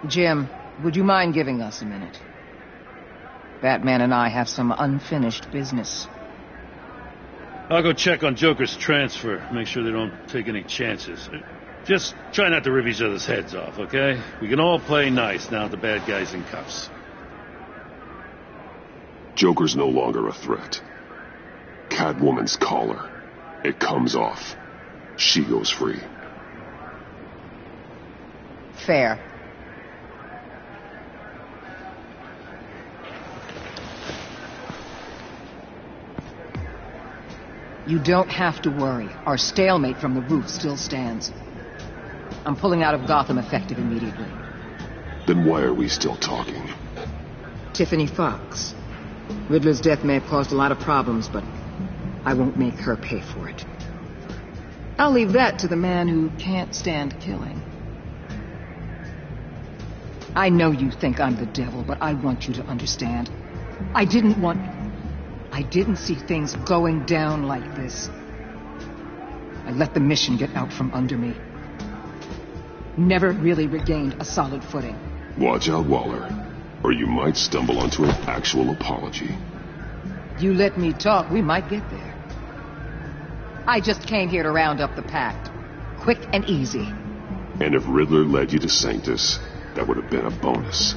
Jim, would you mind giving us a minute? Batman and I have some unfinished business. I'll go check on Joker's transfer, make sure they don't take any chances. Just try not to rip each other's heads off, okay? We can all play nice now the bad guy's in cuffs. Joker's no longer a threat. Catwoman's collar. It comes off. She goes free. Fair. You don't have to worry. Our stalemate from the roof still stands. I'm pulling out of Gotham effective immediately. Then why are we still talking? Tiffany Fox. Riddler's death may have caused a lot of problems, but I won't make her pay for it. I'll leave that to the man who can't stand killing. I know you think I'm the devil, but I want you to understand. I didn't see things going down like this. I let the mission get out from under me. Never really regained a solid footing. Watch out, Waller, or you might stumble onto an actual apology. You let me talk, we might get there. I just came here to round up the pact. Quick and easy. And if Riddler led you to Sanctus, that would have been a bonus.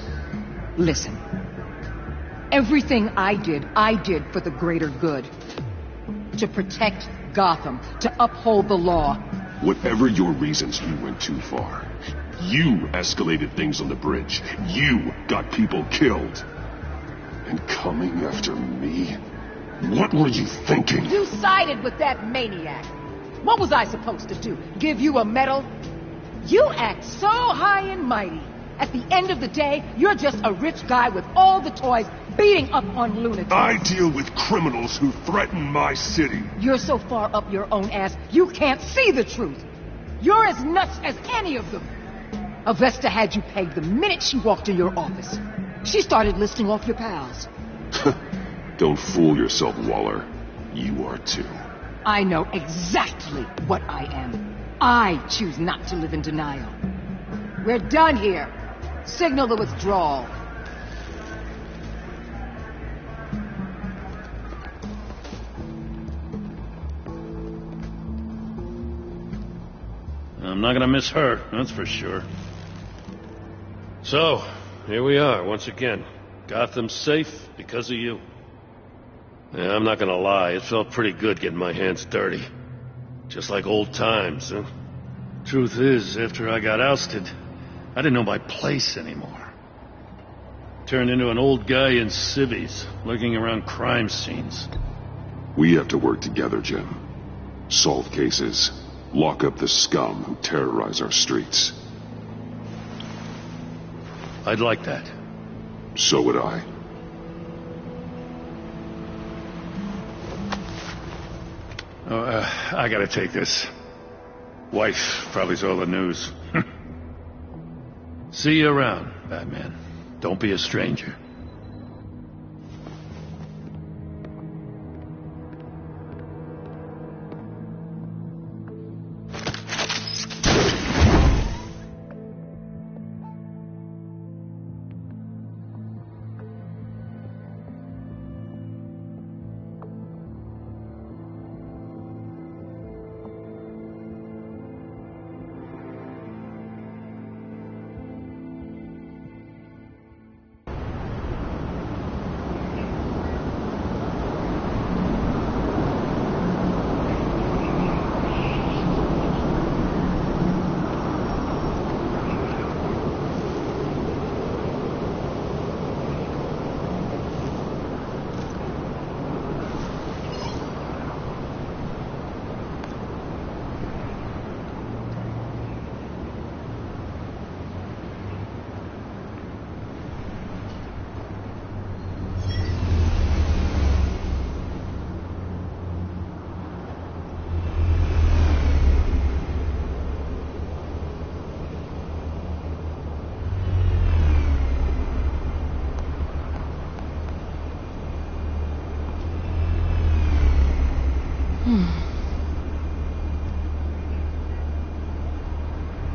Listen. Everything I did for the greater good. To protect Gotham, to uphold the law. Whatever your reasons, you went too far. You escalated things on the bridge. You got people killed. And coming after me? What were you thinking? You sided with that maniac. What was I supposed to do? Give you a medal? You act so high and mighty. At the end of the day, you're just a rich guy with all the toys beating up on lunatics. I deal with criminals who threaten my city. You're so far up your own ass, you can't see the truth. You're as nuts as any of them. Avesta had you pegged the minute she walked in your office. She started listing off your pals. Don't fool yourself, Waller. You are too. I know exactly what I am. I choose not to live in denial. We're done here. Signal the withdrawal. I'm not gonna miss her, that's for sure. So, here we are, once again. Gotham's safe because of you. Yeah, I'm not gonna lie, it felt pretty good getting my hands dirty. Just like old times, huh? Truth is, after I got ousted, I didn't know my place anymore. Turned into an old guy in civvies, lurking around crime scenes. We have to work together, Jim. Solve cases. Lock up the scum who terrorize our streets. I'd like that. So would I. I gotta take this. Wife probably saw the news. See you around, Batman. Don't be a stranger.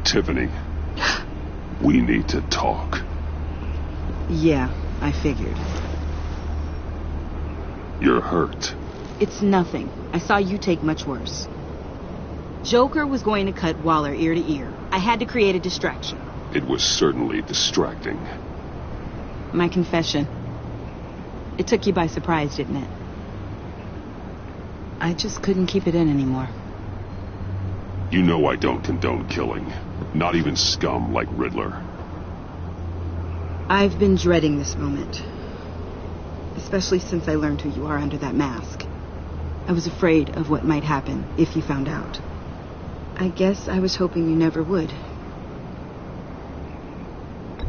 Tiffany, we need to talk. Yeah, I figured. You're hurt. It's nothing. I saw you take much worse. Joker was going to cut Waller ear to ear. I had to create a distraction. It was certainly distracting. My confession. It took you by surprise, didn't it? I just couldn't keep it in anymore. You know I don't condone killing. Not even scum like Riddler. I've been dreading this moment. Especially since I learned who you are under that mask. I was afraid of what might happen if you found out. I guess I was hoping you never would.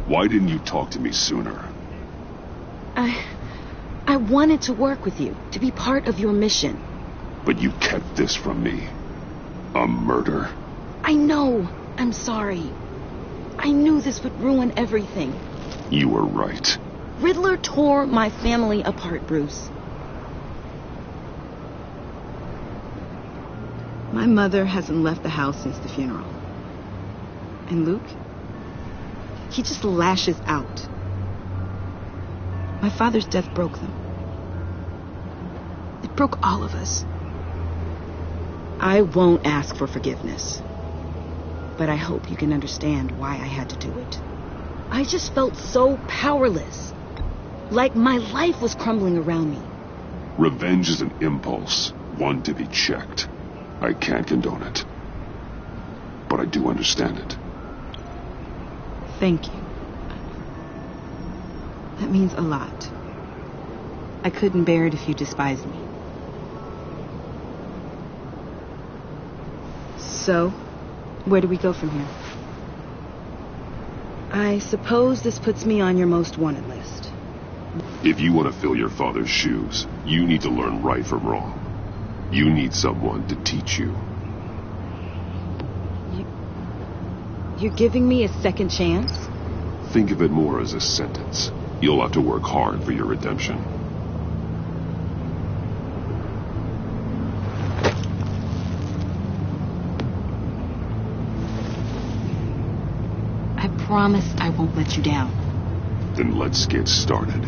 Why didn't you talk to me sooner? I wanted to work with you, to be part of your mission. But you kept this from me. A murder. I know. I'm sorry. I knew this would ruin everything. You were right. Riddler tore my family apart, Bruce. My mother hasn't left the house since the funeral. And Luke? He just lashes out. My father's death broke them. It broke all of us. I won't ask for forgiveness. But I hope you can understand why I had to do it. I just felt so powerless. Like my life was crumbling around me. Revenge is an impulse, one to be checked. I can't condone it. But I do understand it. Thank you. That means a lot. I couldn't bear it if you despised me. So, where do we go from here? I suppose this puts me on your most wanted list. If you want to fill your father's shoes, you need to learn right from wrong. You need someone to teach you. You're giving me a second chance? Think of it more as a sentence. You'll have to work hard for your redemption. I promise I won't let you down. Then let's get started.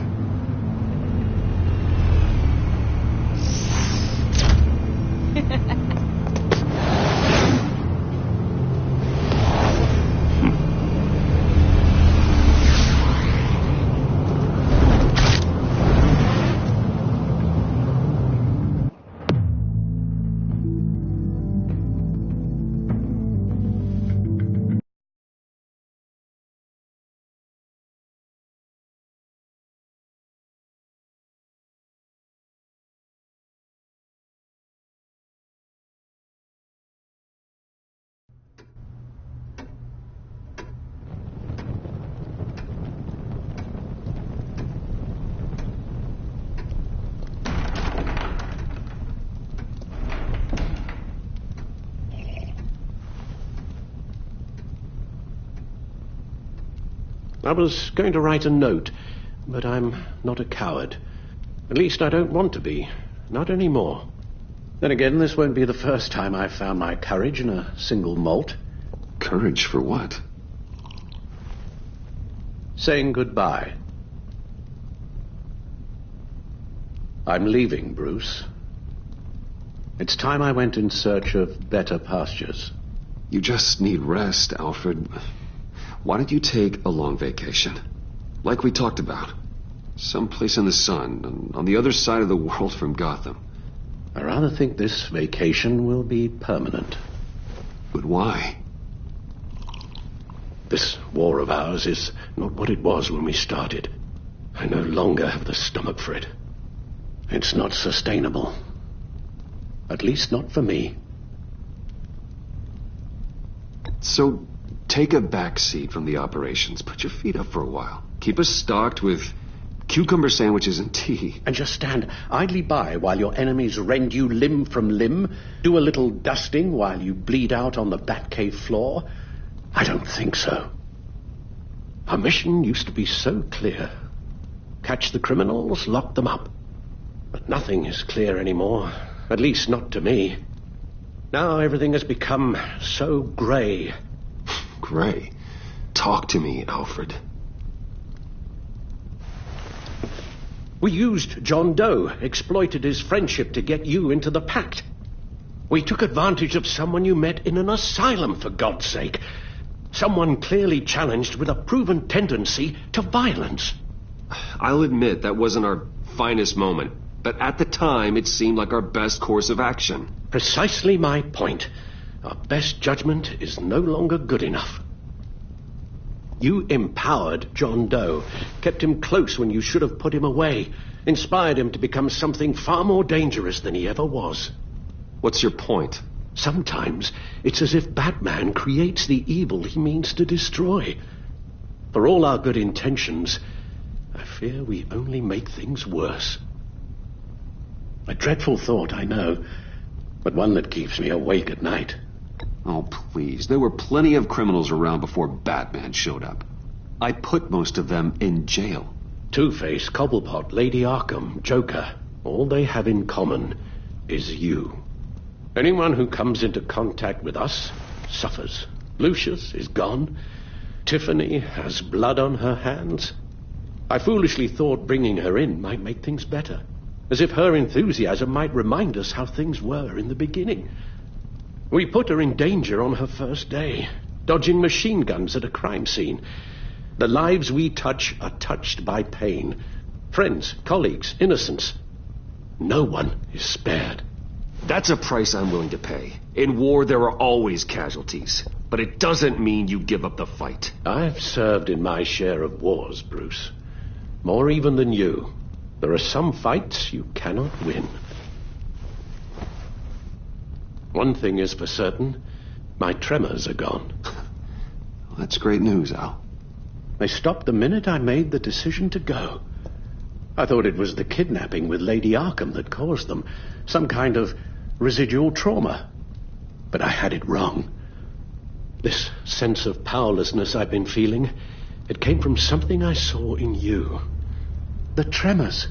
I was going to write a note, but I'm not a coward. At least I don't want to be. Not anymore. Then again, this won't be the first time I've found my courage in a single malt. Courage for what? Saying goodbye. I'm leaving, Bruce. It's time I went in search of better pastures. You just need rest, Alfred. Why don't you take a long vacation? Like we talked about. Someplace in the sun, on the other side of the world from Gotham. I rather think this vacation will be permanent. But why? This war of ours is not what it was when we started. I no longer have the stomach for it. It's not sustainable. At least not for me. So, take a back seat from the operations. Put your feet up for a while. Keep us stocked with cucumber sandwiches and tea. And just stand idly by while your enemies rend you limb from limb? Do a little dusting while you bleed out on the Batcave floor? I don't think so. Our mission used to be so clear. Catch the criminals, lock them up. But nothing is clear anymore. At least not to me. Now everything has become so grey. Gray? Talk to me, Alfred. We used John Doe, exploited his friendship to get you into the pact. We took advantage of someone you met in an asylum, for God's sake. Someone clearly challenged with a proven tendency to violence. I'll admit that wasn't our finest moment, but at the time it seemed like our best course of action. Precisely my point. Our best judgment is no longer good enough. You empowered John Doe, kept him close when you should have put him away, inspired him to become something far more dangerous than he ever was. What's your point? Sometimes it's as if Batman creates the evil he means to destroy. For all our good intentions, I fear we only make things worse. A dreadful thought, I know, but one that keeps me awake at night. Oh, please. There were plenty of criminals around before Batman showed up. I put most of them in jail. Two-Face, Cobblepot, Lady Arkham, Joker, all they have in common is you. Anyone who comes into contact with us suffers. Lucius is gone. Tiffany has blood on her hands. I foolishly thought bringing her in might make things better, as if her enthusiasm might remind us how things were in the beginning. We put her in danger on her first day, dodging machine guns at a crime scene. The lives we touch are touched by pain. Friends, colleagues, innocents. No one is spared. That's a price I'm willing to pay. In war, there are always casualties. But it doesn't mean you give up the fight. I've served in my share of wars, Bruce. More even than you. There are some fights you cannot win. One thing is for certain, my tremors are gone. Well, that's great news, Al. They stopped the minute I made the decision to go. I thought it was the kidnapping with Lady Arkham that caused them. Some kind of residual trauma. But I had it wrong. This sense of powerlessness I've been feeling, it came from something I saw in you. The tremors,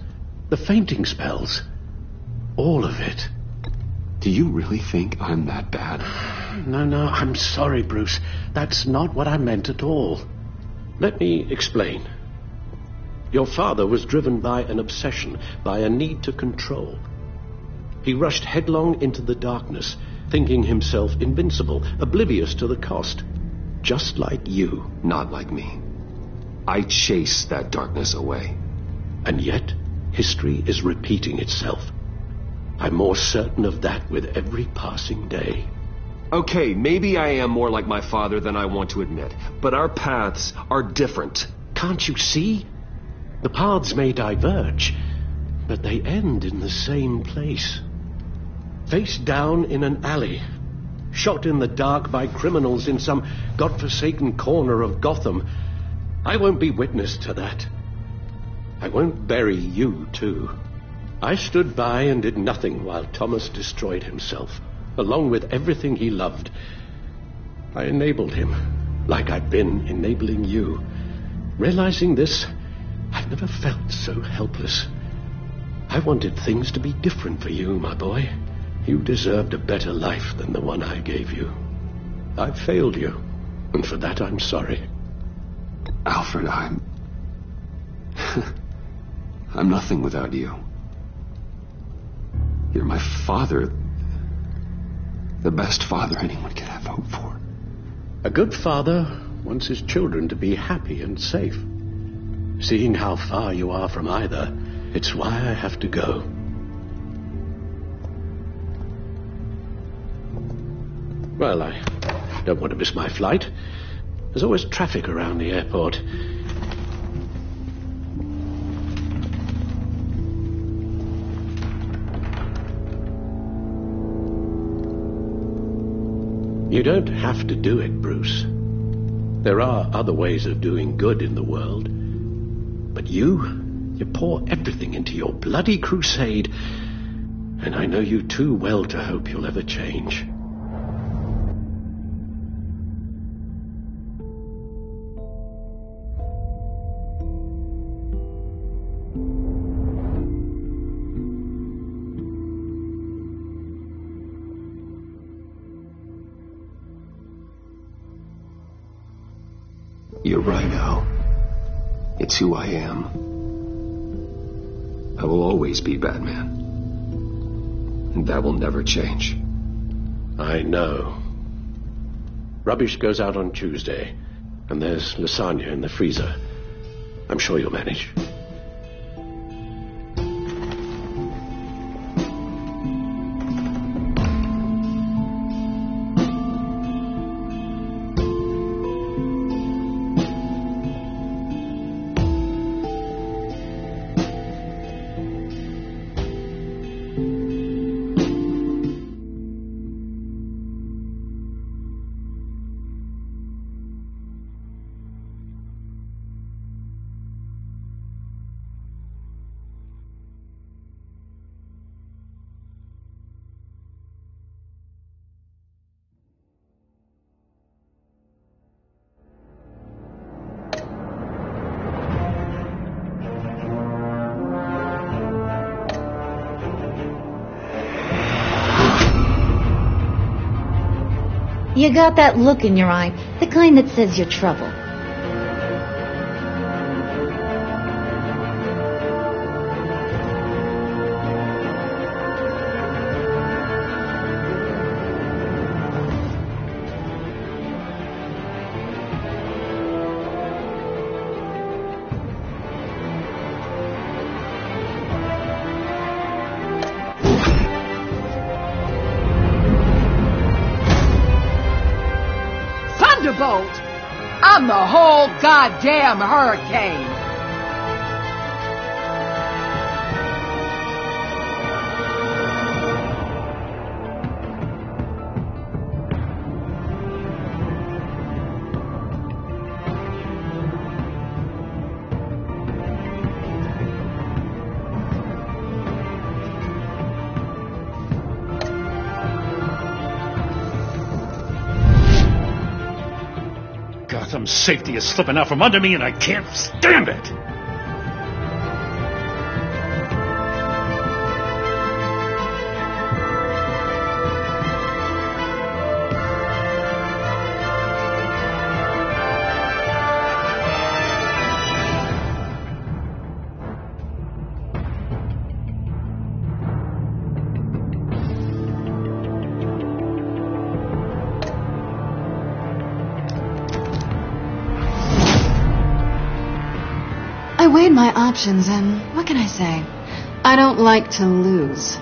the fainting spells, all of it. Do you really think I'm that bad? No, I'm sorry, Bruce. That's not what I meant at all. Let me explain. Your father was driven by an obsession, by a need to control. He rushed headlong into the darkness, thinking himself invincible, oblivious to the cost. Just like you. Not like me. I chased that darkness away. And yet, history is repeating itself. I'm more certain of that with every passing day. Okay, maybe I am more like my father than I want to admit, but our paths are different. Can't you see? The paths may diverge, but they end in the same place. Face down in an alley, shot in the dark by criminals in some godforsaken corner of Gotham. I won't be witness to that. I won't bury you, too. I stood by and did nothing while Thomas destroyed himself, along with everything he loved. I enabled him, like I've been enabling you. Realizing this, I've never felt so helpless. I wanted things to be different for you, my boy. You deserved a better life than the one I gave you. I failed you, and for that I'm sorry. Alfred, I'm nothing without you. You're my father. The best father anyone could have hoped for. A good father wants his children to be happy and safe. Seeing how far you are from either, it's why I have to go. Well, I don't want to miss my flight. There's always traffic around the airport. You don't have to do it, Bruce. There are other ways of doing good in the world. But you pour everything into your bloody crusade, and I know you too well to hope you'll ever change. You're right, Al. It's who I am. I will always be Batman. And that will never change. I know. Rubbish goes out on Tuesday, and there's lasagna in the freezer. I'm sure you'll manage. You got that look in your eye, the kind that says you're trouble. Thunderbolt! I'm the whole goddamn hurricane! Gotham's safety is slipping out from under me, and I can't stand it! I weighed my options, and what can I say? I don't like to lose.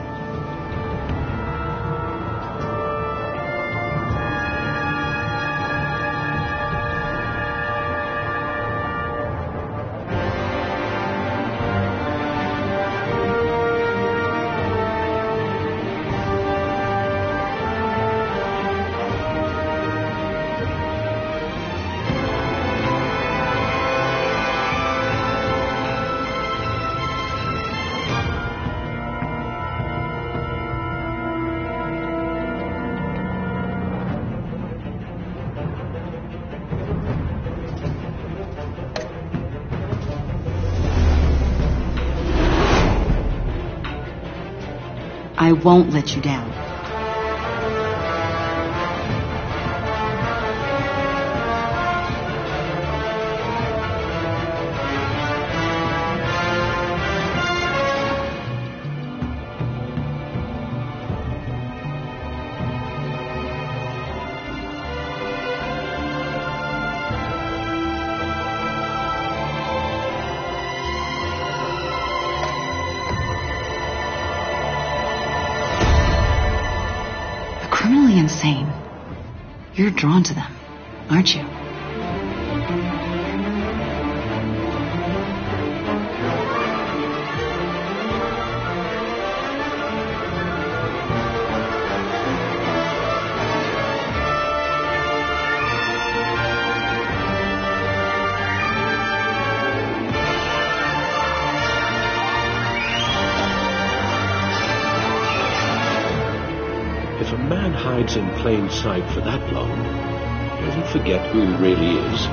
I won't let you down. Criminally insane. You're drawn to them, aren't you? If a man hides in plain sight for that long, does he forget who he really is?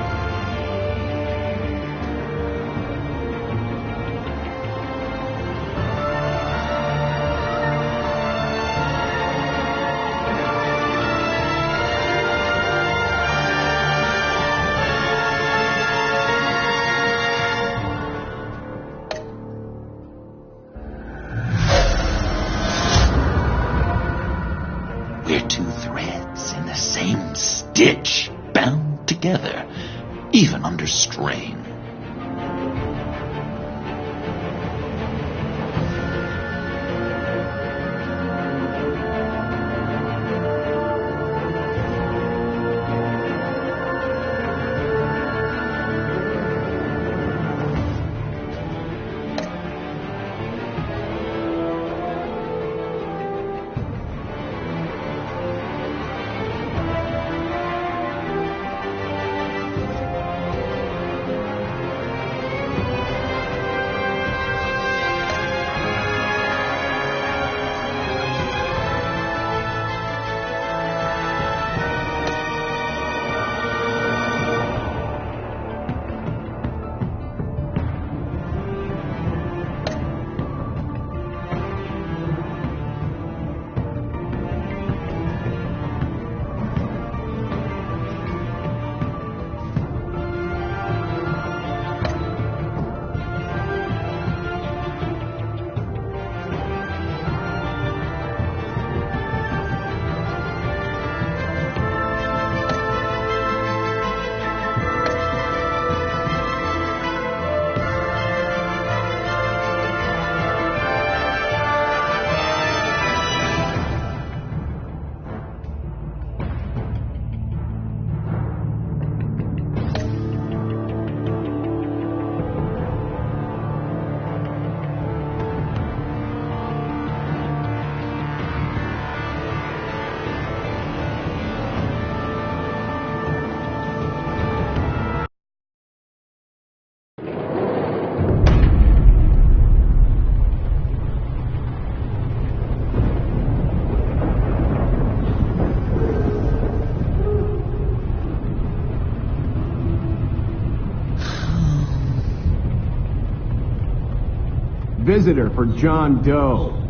We're two threads in the same stitch, bound together, even under strain. Visitor for John Doe.